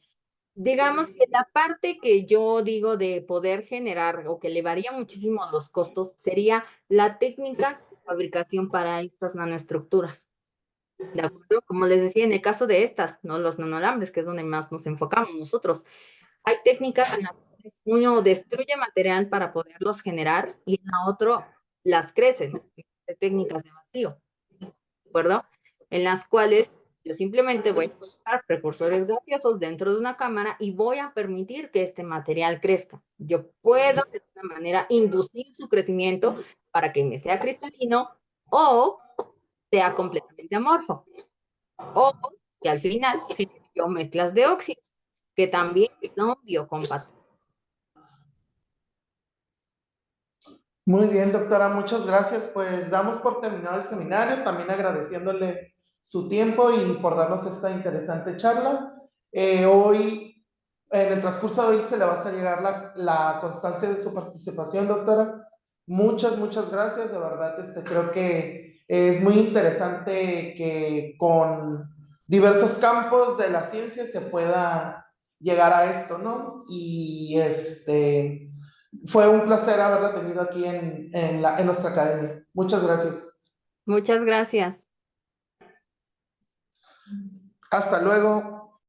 digamos que la parte que yo digo de poder generar o que elevaría muchísimo los costos sería la técnica de fabricación para estas nanoestructuras. ¿De acuerdo? Como les decía, en el caso de estas, ¿no? Los nanoalambres, que es donde más nos enfocamos nosotros. Hay técnicas en las que uno destruye material para poderlos generar y en la otra las crecen, técnicas de vacío. acuerdo? En las cuales yo simplemente voy a colocar precursores gaseosos dentro de una cámara y voy a permitir que este material crezca. Yo puedo de alguna manera inducir su crecimiento para que me sea cristalino o sea completamente amorfo. O que al final genere yo mezclas de óxidos, que también son biocompatibles. Muy bien, doctora, muchas gracias. Pues damos por terminado el seminario, también agradeciéndole su tiempo y por darnos esta interesante charla. Hoy, en el transcurso de hoy, se le va a hacer llegar la constancia de su participación, doctora. Muchas gracias. De verdad, creo que es muy interesante que con diversos campos de la ciencia se pueda llegar a esto, ¿no? Y fue un placer haberla tenido aquí en nuestra academia. Muchas gracias. Muchas gracias. Hasta luego.